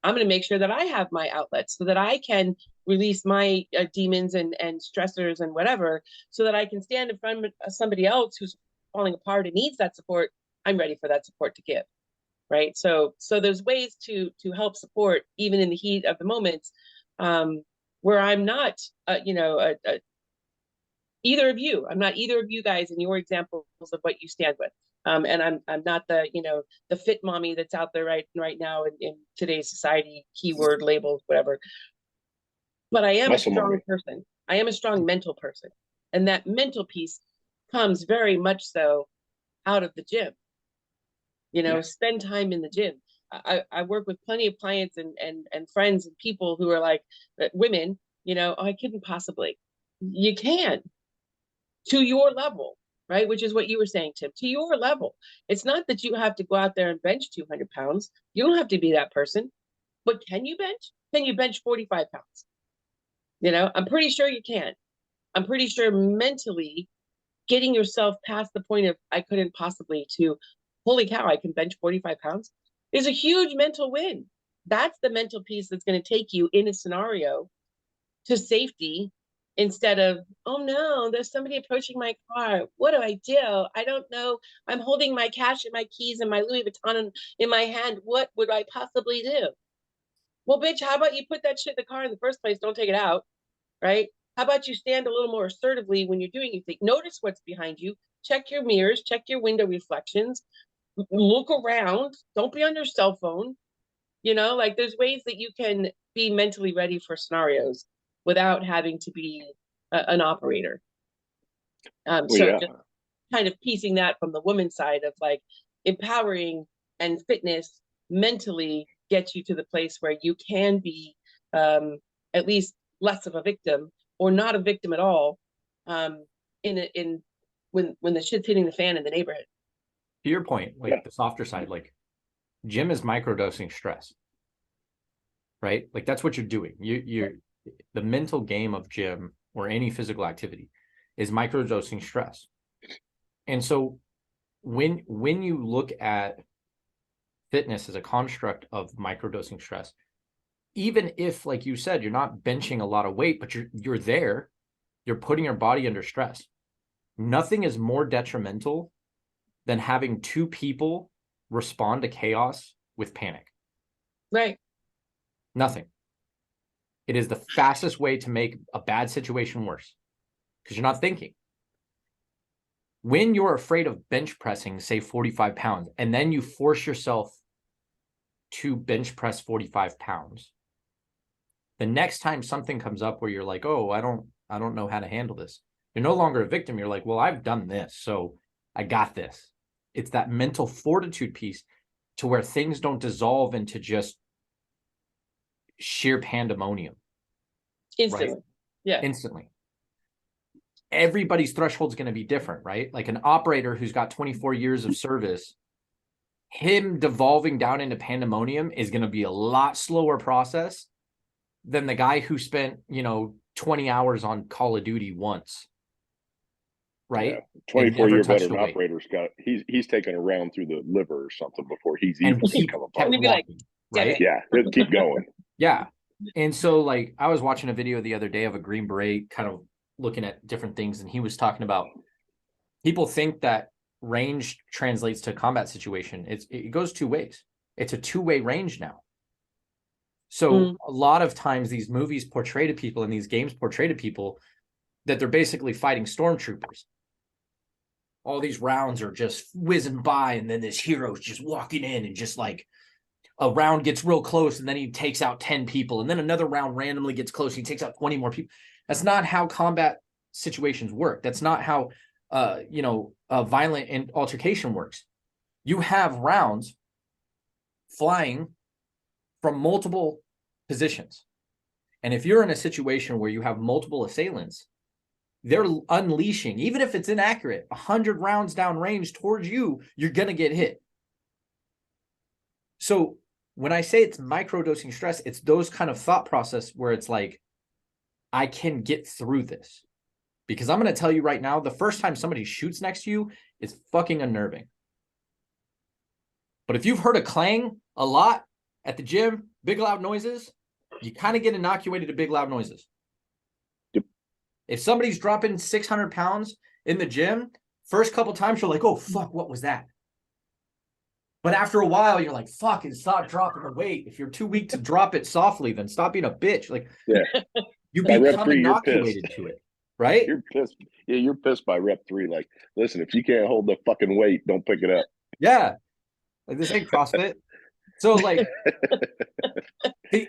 I'm going to make sure that I have my outlets so that I can release my demons and stressors and whatever, so that I can stand in front of somebody else who's falling apart and needs that support. I'm ready for that support to give, right? So there's ways to help support even in the heat of the moments, where I'm not, either of you. I'm not either of you guys in your examples of what you stand with. And I'm not the, you know, the fit mommy that's out there right now in today's society, keyword labels, whatever. But I am a strong person. I am a strong mental person. And that mental piece comes very much so out of the gym. You know, spend time in the gym. I work with plenty of clients and friends and people who are like, women, you know, oh, I couldn't possibly. You can, to your level, right? Which is what you were saying, Tim, to your level. It's not that you have to go out there and bench 200 pounds. You don't have to be that person. But can you bench? Can you bench 45 pounds? You know, I'm pretty sure you can. I'm pretty sure mentally getting yourself past the point of I couldn't possibly to, holy cow, I can bench 45 pounds is a huge mental win. That's the mental piece that's going to take you in a scenario to safety, instead of, oh no, there's somebody approaching my car. What do I do? I don't know. I'm holding my cash and my keys and my Louis Vuitton in my hand. What would I possibly do? Well, bitch, how about you put that shit in the car in the first place? Don't take it out, right? How about you stand a little more assertively when you're doing anything? Notice what's behind you. Check your mirrors. Check your window reflections. Look around. Don't be on your cell phone. You know, like there's ways that you can be mentally ready for scenarios without having to be an operator. Just kind of piecing that from the woman's side of like empowering and fitness mentally gets you to the place where you can be at least less of a victim or not a victim at all in when the shit's hitting the fan in the neighborhood. To your point, like the softer side, like gym is microdosing stress, right? Like that's what you're doing. You're the mental game of gym or any physical activity is microdosing stress. And so when you look at fitness as a construct of microdosing stress, even if, like you said, you're not benching a lot of weight, but you're there, you're putting your body under stress. Nothing is more detrimental than having two people respond to chaos with panic. Right. Nothing. It is the fastest way to make a bad situation worse because you're not thinking. When you're afraid of bench pressing, say 45 pounds, and then you force yourself to bench press 45 pounds, the next time something comes up where you're like, oh, I don't know how to handle this, you're no longer a victim. You're like, well, I've done this, so I got this. It's that mental fortitude piece to where things don't dissolve into just sheer pandemonium. Instantly. Right? Yeah. Instantly. Everybody's threshold is going to be different, right? Like an operator who's got 24 years of service, him devolving down into pandemonium is going to be a lot slower process than the guy who spent, 20 hours on Call of Duty once. Right? Yeah. 24-year veteran operator's got he's taken a round through the liver or something before he's even come apart. Walking, right? Yeah, keep going. Yeah. And so like I was watching a video the other day of a Green Beret kind of looking at different things, and he was talking about people think that range translates to a combat situation. It goes two ways. It's a two-way range now. So a lot of times these movies portray to people and these games portray to people that they're basically fighting stormtroopers. All these rounds are just whizzing by, and then this hero's just walking in and just like a round gets real close and then he takes out 10 people, and then another round randomly gets close and he takes out 20 more people. That's not how combat situations work. That's not how violent altercation works. You have rounds flying from multiple positions. And if you're in a situation where you have multiple assailants, they're unleashing, even if it's inaccurate, 100 rounds down range towards you, you're going to get hit. So when I say it's microdosing stress, it's those kind of thought process where it's like, I can get through this. Because I'm going to tell you right now, the first time somebody shoots next to you is fucking unnerving. But if you've heard a clang a lot at the gym, big loud noises, you kind of get inoculated to big loud noises. Yep. If somebody's dropping 600 pounds in the gym, first couple times you're like, oh, fuck, what was that? But after a while, you're like, fuck, and stop dropping the weight. If you're too weak to drop it softly, then stop being a bitch. Like, yeah. You become inoculated to it, right? You're pissed. Yeah, you're pissed by rep 3. Like, listen, if you can't hold the fucking weight, don't pick it up. Yeah. Like, this ain't CrossFit. So, like,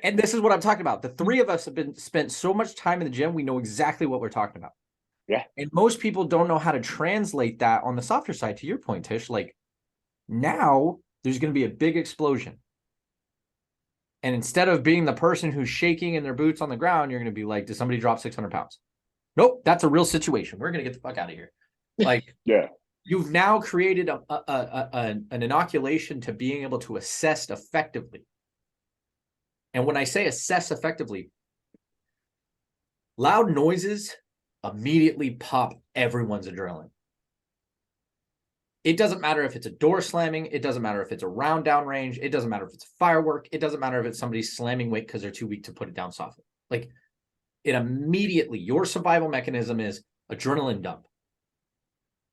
and this is what I'm talking about. The three of us have spent so much time in the gym, we know exactly what we're talking about. Yeah. And most people don't know how to translate that on the softer side, to your point, Tish. Like, now there's going to be a big explosion. And instead of being the person who's shaking in their boots on the ground, you're going to be like, did somebody drop 600 pounds? Nope, that's a real situation. We're going to get the fuck out of here. Like, yeah. You've now created an inoculation to being able to assess effectively. And when I say assess effectively, loud noises immediately pop everyone's adrenaline. It doesn't matter if it's a door slamming. It doesn't matter if it's a round down range. It doesn't matter if it's a firework. It doesn't matter if it's somebody slamming weight because they're too weak to put it down softly. Like, it immediately, your survival mechanism is adrenaline dump.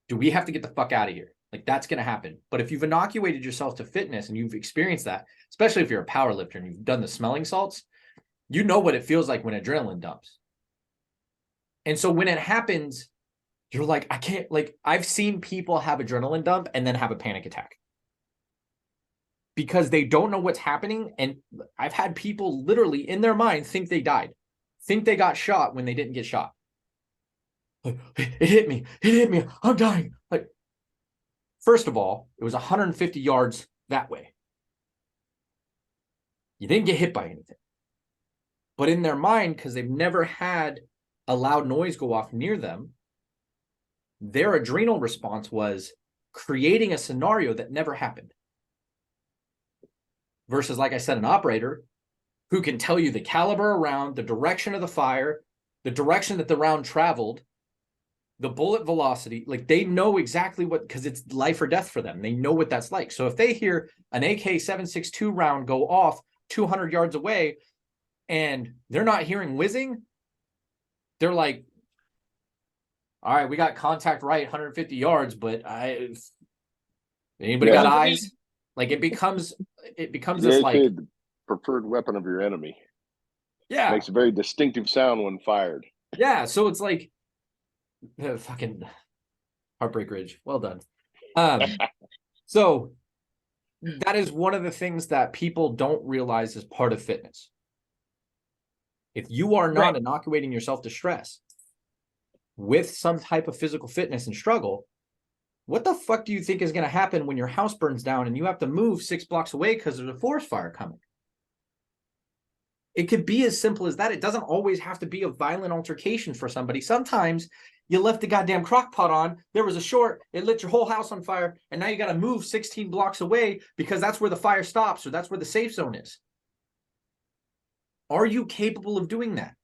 Do we have to get the fuck out of here? Like, that's going to happen. But if you've inoculated yourself to fitness and you've experienced that, especially if you're a power lifter and you've done the smelling salts, you know what it feels like when adrenaline dumps. And so when it happens, you're like, I can't, like, I've seen people have adrenaline dump and then have a panic attack because they don't know what's happening. And I've had people literally in their mind think they died, think they got shot when they didn't get shot. Like, it hit me, I'm dying. Like, first of all, it was 150 yards that way. You didn't get hit by anything. But in their mind, because they've never had a loud noise go off near them, their adrenal response was creating a scenario that never happened. Versus, like I said, an operator who can tell you the caliber of round, the direction of the fire, the direction that the round traveled, the bullet velocity. Like, they know exactly what, because it's life or death for them. They know what that's like. So if they hear an AK-762 round go off 200 yards away and they're not hearing whizzing, they're like, all right, we got contact right 150 yards, but anybody got eyes? Like, it becomes this like the preferred weapon of your enemy. Yeah. Makes a very distinctive sound when fired. Yeah, so it's like fucking Heartbreak Ridge. Well done. So that is one of the things that people don't realize is part of fitness. If you are not inoculating yourself to stress with some type of physical fitness and struggle, what the fuck do you think is going to happen when your house burns down and you have to move 6 blocks away because there's a forest fire coming? It could be as simple as that. It doesn't always have to be a violent altercation for somebody. Sometimes you left the goddamn crock pot on, there was a short, it lit your whole house on fire, and now you got to move 16 blocks away because that's where the fire stops or that's where the safe zone is. Are you capable of doing that?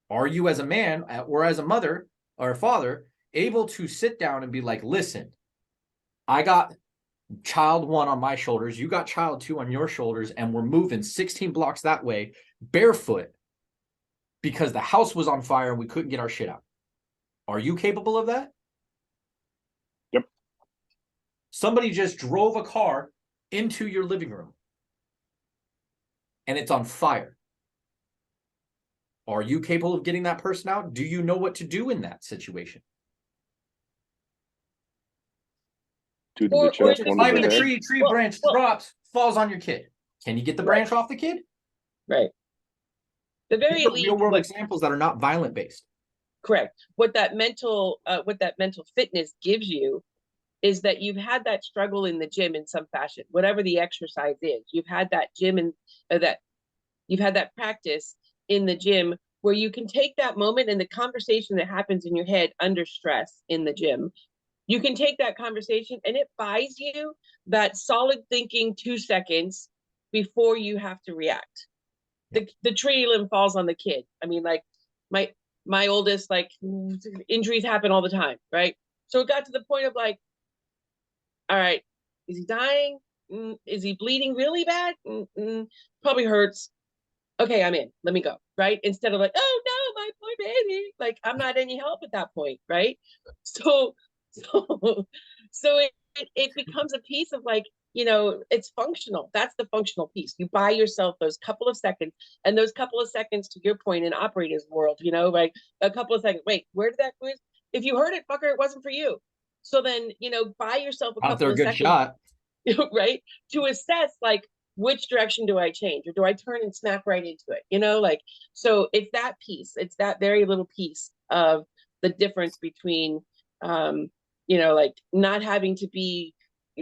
Are you, as a man or as a mother or a father, able to sit down and be like, listen, I got child 1 on my shoulders, you got child 2 on your shoulders, and we're moving 16 blocks that way barefoot because the house was on fire and we couldn't get our shit out. Are you capable of that? Yep. Somebody just drove a car into your living room and it's on fire. Are you capable of getting that person out? Do you know what to do in that situation? Climbing the tree branch drops, falls on your kid. Can you get the branch off the kid? Right. The very least, real world examples that are not violent based. Correct. What that mental fitness gives you is that you've had that struggle in the gym in some fashion, whatever the exercise is. You've had that gym and you've had that practice in the gym where you can take that moment and the conversation that happens in your head under stress in the gym. You can take that conversation and it buys you that solid thinking 2 seconds before you have to react. The tree limb falls on the kid. I mean, like my oldest, like, injuries happen all the time, right? So it got to the point of like, all right, is he dying? Is he bleeding really bad? Probably hurts. Okay, I'm in. Let me go, right? Instead of like, oh no, my poor baby. Like, I'm not any help at that point, right? So it becomes a piece of like, you know, it's functional. That's the functional piece. You buy yourself those couple of seconds, and those couple of seconds, to your point, in operators world, you know, like a couple of seconds. Wait, where did that go? If you heard it, fucker, it wasn't for you. So then, you know, buy yourself a couple of seconds, shot. Right, to assess like, which direction do I change, or do I turn and smack right into it? You know, like, so it's that piece. It's that very little piece of the difference between, you know, like not having to be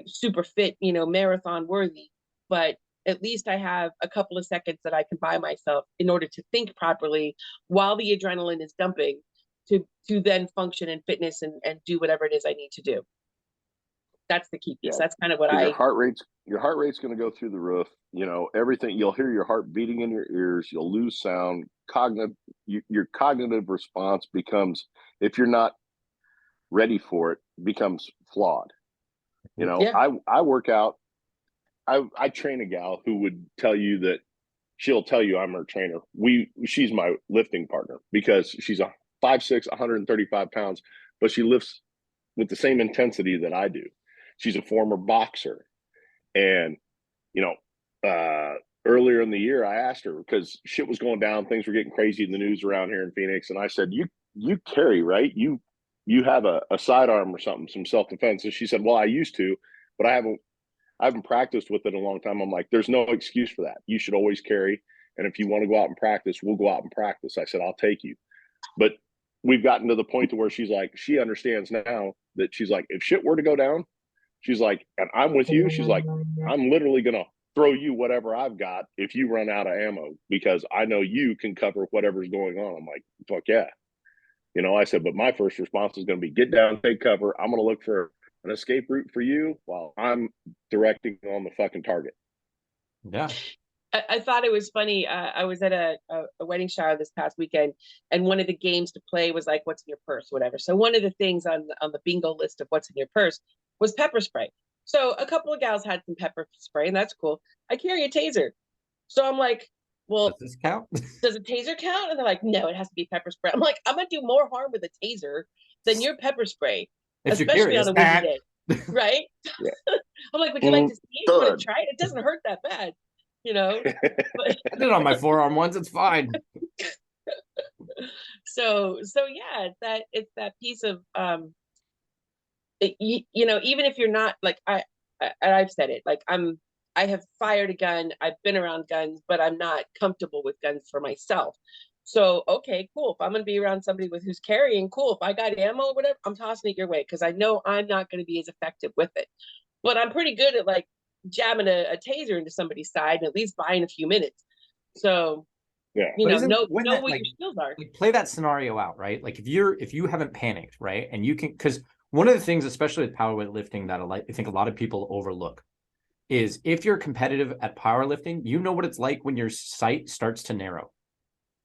super fit, you know, marathon worthy, but at least I have a couple of seconds that I can buy myself in order to think properly while the adrenaline is dumping to then function in fitness and do whatever it is I need to do. That's the key piece. That's kind of what your heart rate's going to go through the roof. You know, everything, you'll hear your heart beating in your ears. You'll lose sound. Your cognitive response becomes, if you're not ready for it, becomes flawed. You know, I work out. I train a gal who would tell you that she'll tell you I'm her trainer. She's my lifting partner because she's 5'6", 135 pounds, but she lifts with the same intensity that I do. She's a former boxer. And, you know, earlier in the year, I asked her, because shit was going down, things were getting crazy in the news around here in Phoenix. And I said, you carry, right? You have a sidearm or something, some self-defense. And she said, well, I used to, but I haven't practiced with it in a long time. I'm like, there's no excuse for that. You should always carry. And if you want to go out and practice, we'll go out and practice. I said, I'll take you. But we've gotten to the point to where she's like, she understands now that she's like, if shit were to go down, She's like, and I'm with you. She's like, I'm literally going to throw you whatever I've got if you run out of ammo, because I know you can cover whatever's going on. I'm like, fuck yeah. You know, I said, but my first response is going to be get down, take cover. I'm going to look for an escape route for you while I'm directing on the fucking target. Yeah. I thought it was funny. I was at a wedding shower this past weekend, and one of the games to play was like, what's in your purse, whatever. So one of the things on the bingo list of what's in your purse was pepper spray. So a couple of gals had some pepper spray, and that's cool. I carry a taser. So I'm like, well, Does this count? does a taser count? And they're like, no, it has to be pepper spray. I'm like, I'm going to do more harm with a taser than your pepper spray, If you're especially curious, on a windy day. Right? Yeah. I'm like, would you like to see it? You want to try it? It doesn't hurt that bad, you know? But I did it on my forearm once. It's fine. so yeah, it's that piece of you know, even if you're not like I've said it, like I have fired a gun, I've been around guns, but I'm not comfortable with guns for myself. So okay, cool. If I'm gonna be around somebody with who's carrying, cool. If I got ammo or whatever, I'm tossing it your way because I know I'm not gonna be as effective with it. But I'm pretty good at like jamming a taser into somebody's side and at least buying a few minutes. So yeah, you But know that, what like, your skills are. like, play that scenario out, right? Like if you haven't panicked, right, and you can, because one of the things, especially with powerlifting, that I think a lot of people overlook is if you're competitive at powerlifting, you know what it's like when your sight starts to narrow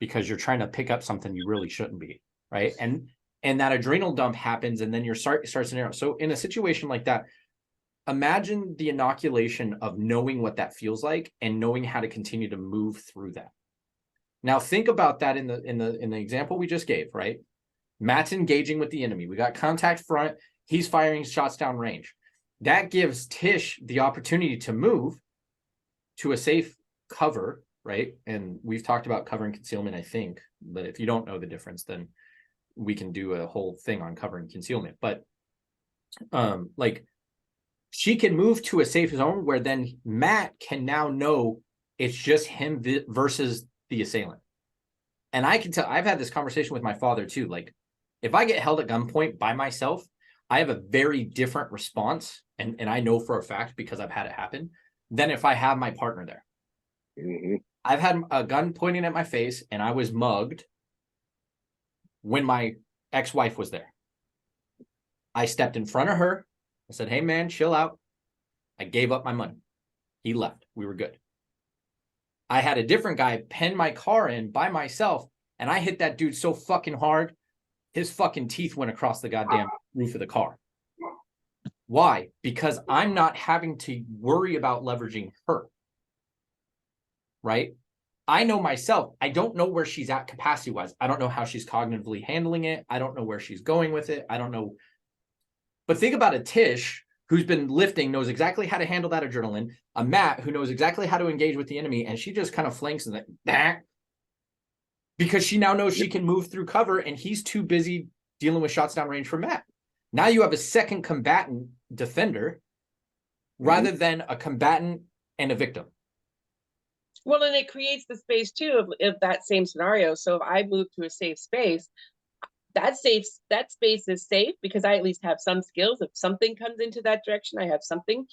because you're trying to pick up something you really shouldn't be, right? And that adrenal dump happens, and then your sight starts to narrow. So in a situation like that, imagine the inoculation of knowing what that feels like and knowing how to continue to move through that. Now think about that in the example we just gave, right? Matt's engaging with the enemy. We got contact front. He's firing shots down range. That gives Tish the opportunity to move to a safe cover, right? And we've talked about cover and concealment, I think. But if you don't know the difference, then we can do a whole thing on cover and concealment. But like she can move to a safe zone where then Matt can now know it's just him versus the assailant. And I can tell, I've had this conversation with my father too. Like if I get held at gunpoint by myself, I have a very different response. And I know for a fact because I've had it happen than if I have my partner there. Mm-hmm. I've had a gun pointing at my face and I was mugged when my ex-wife was there. I stepped in front of her. I said, hey man, chill out. I gave up my money. He left. We were good. I had a different guy pen my car in by myself, and I hit that dude so fucking hard, his fucking teeth went across the goddamn roof of the car. Why? Because I'm not having to worry about leveraging her. Right? I know myself. I don't know where she's at capacity-wise. I don't know how she's cognitively handling it. I don't know where she's going with it. I don't know. But think about a Tish who's been lifting, knows exactly how to handle that adrenaline, a Matt who knows exactly how to engage with the enemy, and she just kind of flanks and like, because she now knows she can move through cover, and he's too busy dealing with shots down range for Matt. Now you have a second combatant defender rather than a combatant and a victim. Well, and it creates the space too of that same scenario. So if I move to a safe space, that space is safe because I at least have some skills. If something comes into that direction, I have something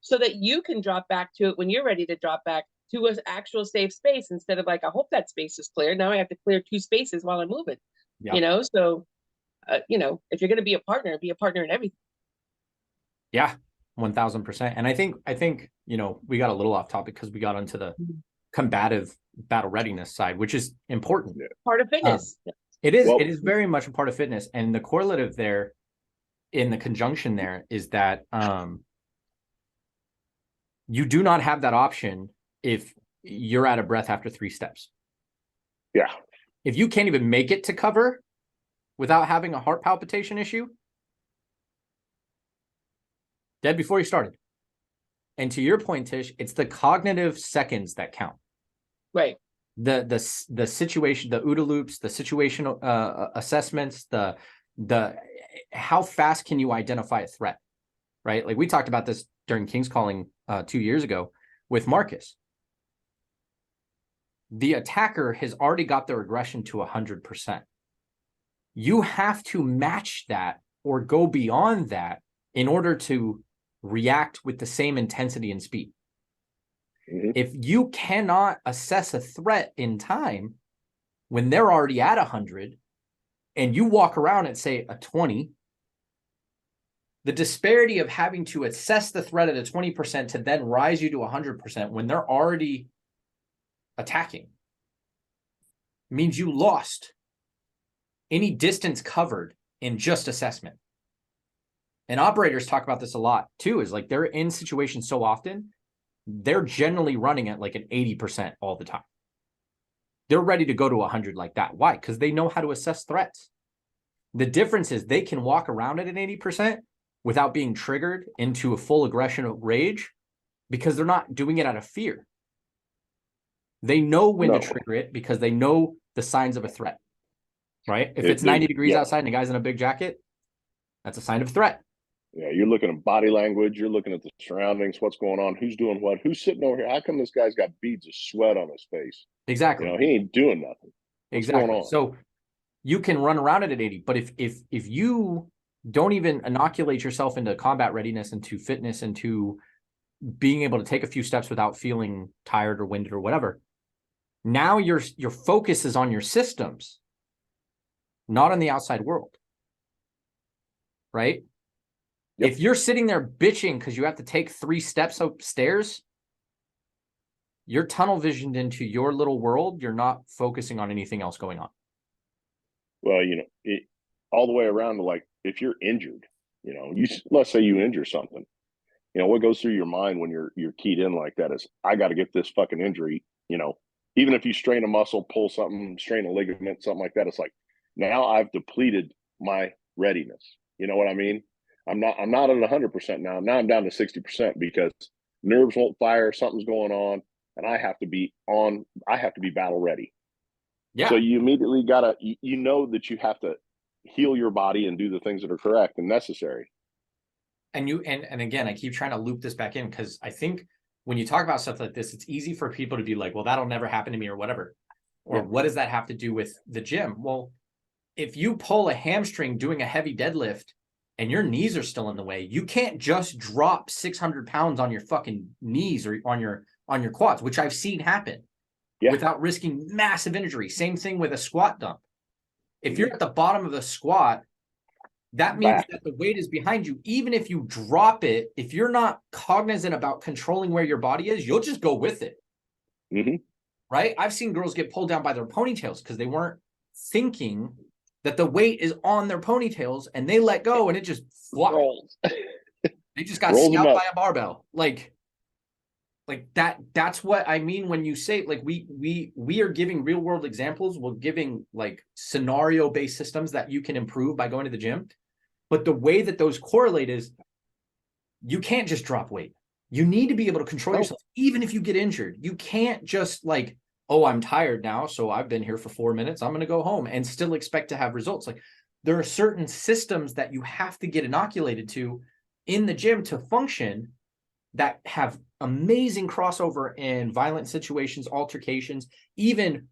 so that you can drop back to it when you're ready to drop back to an actual safe space instead of like, I hope that space is clear. Now I have to clear 2 spaces while I'm moving, you know? So, you know, if you're going to be a partner in everything. Yeah, 1000%. And I think, you know, we got a little off topic because we got into the combative battle readiness side, which is important. Part of fitness. It is very much a part of fitness. And the correlative there in the conjunction there is that you do not have that option if you're out of breath after 3 steps. Yeah. If you can't even make it to cover without having a heart palpitation issue, dead before you started. And to your point, Tish, it's the cognitive seconds that count. Right. The situation, the OODA loops, the situational assessments, the how fast can you identify a threat, right? Like we talked about this during King's Calling 2 years ago with Marcus. The attacker has already got their aggression to 100%. You have to match that or go beyond that in order to react with the same intensity and speed. Mhm. If you cannot assess a threat in time when they're already at 100 and you walk around at, say, a 20, the disparity of having to assess the threat at a 20% to then rise you to 100% when they're already attacking means you lost any distance covered in just assessment. And operators talk about this a lot too, is like they're in situations so often, they're generally running at like an 80% all the time. They're ready to go to 100 like that. Why? Because they know how to assess threats. The difference is they can walk around at an 80% without being triggered into a full aggression of rage because they're not doing it out of fear. They know when to trigger it because they know the signs of a threat, right? If it's 90 degrees outside and a guy's in a big jacket, that's a sign of threat. Yeah, you're looking at body language. You're looking at the surroundings, what's going on, who's doing what, who's sitting over here. How come this guy's got beads of sweat on his face? Exactly. You know, he ain't doing nothing. What's going on? So you can run around it at 80, but if you don't even inoculate yourself into combat readiness, into fitness, into being able to take a few steps without feeling tired or winded or whatever, now your focus is on your systems, not on the outside world. Right? Yep. If you're sitting there bitching because you have to take 3 steps upstairs, you're tunnel visioned into your little world. You're not focusing on anything else going on. Well, you know, all the way around to like, if you're injured, you know, let's say you injure something, you know, what goes through your mind when you're keyed in like that is, I got to get this fucking injury, you know, even if you strain a muscle, pull something, strain a ligament, something like that, it's like, now I've depleted my readiness. You know what I mean? I'm not at 100% now. Now I'm down to 60% because nerves won't fire, something's going on, and I have to be battle ready. Yeah. So you immediately gotta, you know that you have to heal your body and do the things that are correct and necessary. And again, I keep trying to loop this back in because I think when you talk about stuff like this, it's easy for people to be like, well, that'll never happen to me or whatever. Or what does that have to do with the gym? Well, if you pull a hamstring doing a heavy deadlift and your knees are still in the way, you can't just drop 600 pounds on your fucking knees or on your quads, which I've seen happen without risking massive injury. Same thing with a squat dump. If you're at the bottom of the squat, that means that the weight is behind you. Even if you drop it, if you're not cognizant about controlling where your body is, you'll just go with it. Mm-hmm. Right? I've seen girls get pulled down by their ponytails because they weren't thinking that the weight is on their ponytails and they let go and it just rolls. They just got scalped by a barbell. Like that's what I mean when you say, like, we are giving real world examples. We're giving like scenario based systems that you can improve by going to the gym. But the way that those correlate is you can't just drop weight. You need to be able to control yourself. Even if you get injured, you can't just like, oh, I'm tired now, so I've been here for 4 minutes, I'm going to go home and still expect to have results. Like, there are certain systems that you have to get inoculated to in the gym to function that have amazing crossover in violent situations, altercations, even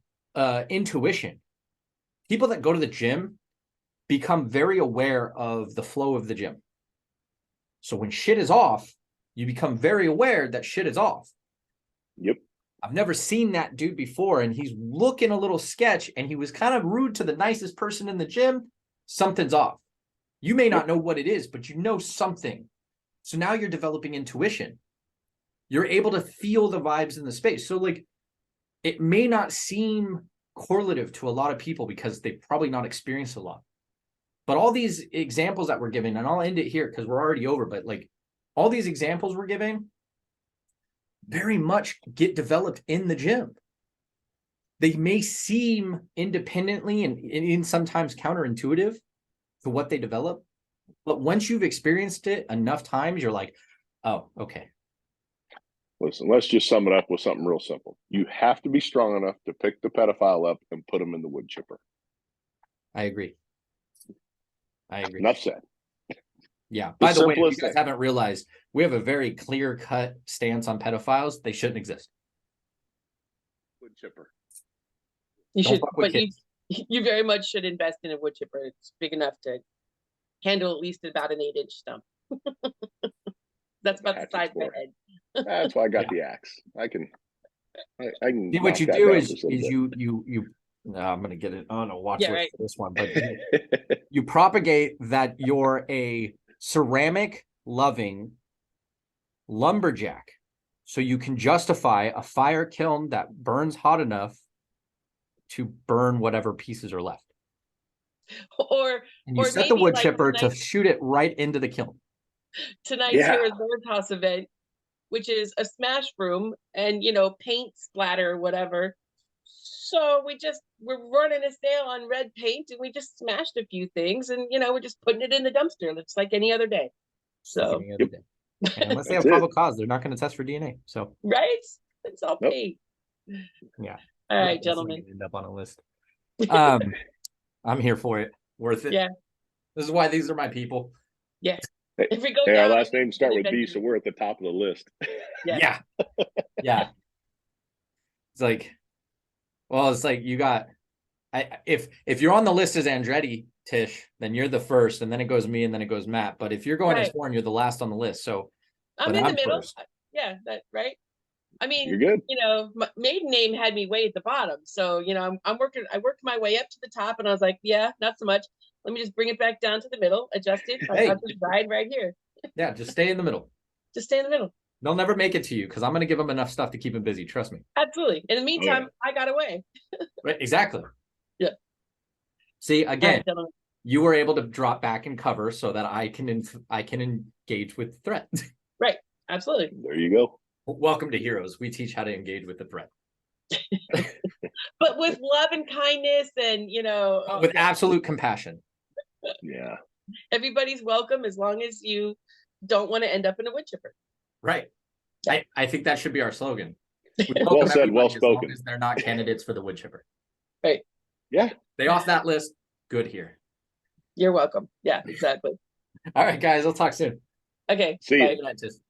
intuition. People that go to the gym become very aware of the flow of the gym. So when shit is off, you become very aware that shit is off. Yep. I've never seen that dude before, and he's looking a little sketch, and he was kind of rude to the nicest person in the gym. Something's off. You may not know what it is, but you know something. So now you're developing intuition. You're able to feel the vibes in the space. So like, it may not seem correlative to a lot of people because they've probably not experienced a lot. But all these examples that we're giving, and I'll end it here because we're already over, but like all these examples we're giving very much get developed in the gym. They may seem independently and sometimes counterintuitive to what they develop. But once you've experienced it enough times, you're like, oh, okay. Listen, let's just sum it up with something real simple. You have to be strong enough to pick the pedophile up and put him in the wood chipper. I agree. Enough said. Yeah. By the way, if you guys haven't realized, we have a very clear-cut stance on pedophiles. They shouldn't exist. Wood chipper. You very much should invest in a wood chipper. It's big enough to handle at least about an 8-inch stump. That's about the Hatchet's size of my for. head. That's why I got Yeah. the axe. I can See, what knock you that do down is just a little you no, I'm gonna get it on a watch Yeah, list right. for this one, but bit. you propagate that you're a ceramic loving lumberjack, so you can justify a fire kiln that burns hot enough to burn whatever pieces are left. Or And you or set the maybe wood like chipper to tonight, shoot it right into the kiln. tonight's Yeah. Heroes Lord's House event, which is a smash room and paint splatter or whatever. So we're running a sale on red paint and we just smashed a few things and we're just putting it in the dumpster. Looks like any other day. So Any other day. And unless they have That's it. probable cause, they're not going to test for DNA. So right? It's all Nope. paint. yeah. All right, That's not gentlemen. gonna end up on a list. I'm here for it. Worth it. Yeah. This is why these are my people. Yeah. If we go Hey, our down, last names start with B, eventually. so we're at the top of the list. Yeah. Yeah. It's like, well, it's like you got if you're on the list as Andretti, Tish, then you're the first, and then it goes me, and then it goes Matt. But if you're going as Right. Warren, you're the last on the list. So I'm but in the I'm middle. first. Yeah, that right. I mean, You're good. my maiden name had me way at the bottom. So, I worked my way up to the top and I was like, yeah, not so much. Let me just bring it back down to the middle, adjust it. Hey. I'll just ride right here. Yeah, just stay in the middle. Just stay in the middle. They'll never make it to you because I'm going to give them enough stuff to keep them busy. Trust me. Absolutely. In the meantime, I got away. Right? Exactly. Yeah. See, All again, right, gentlemen. you were able to drop back and cover so that I can engage with the threat. Absolutely. There you go. Welcome to Heroes. We teach how to engage with the threat. But with love and kindness and, With absolute compassion. Yeah. everybody's welcome as long as you don't want to end up in a wood chipper. Right. I think that should be our slogan. We Well welcome said, everybody well as long spoken. as they're not candidates for the wood chipper. Right. Yeah. They off that list. Good here. You're welcome. Yeah, exactly. All right, guys. I'll talk soon. Okay. See bye. ya. Good night, Tis.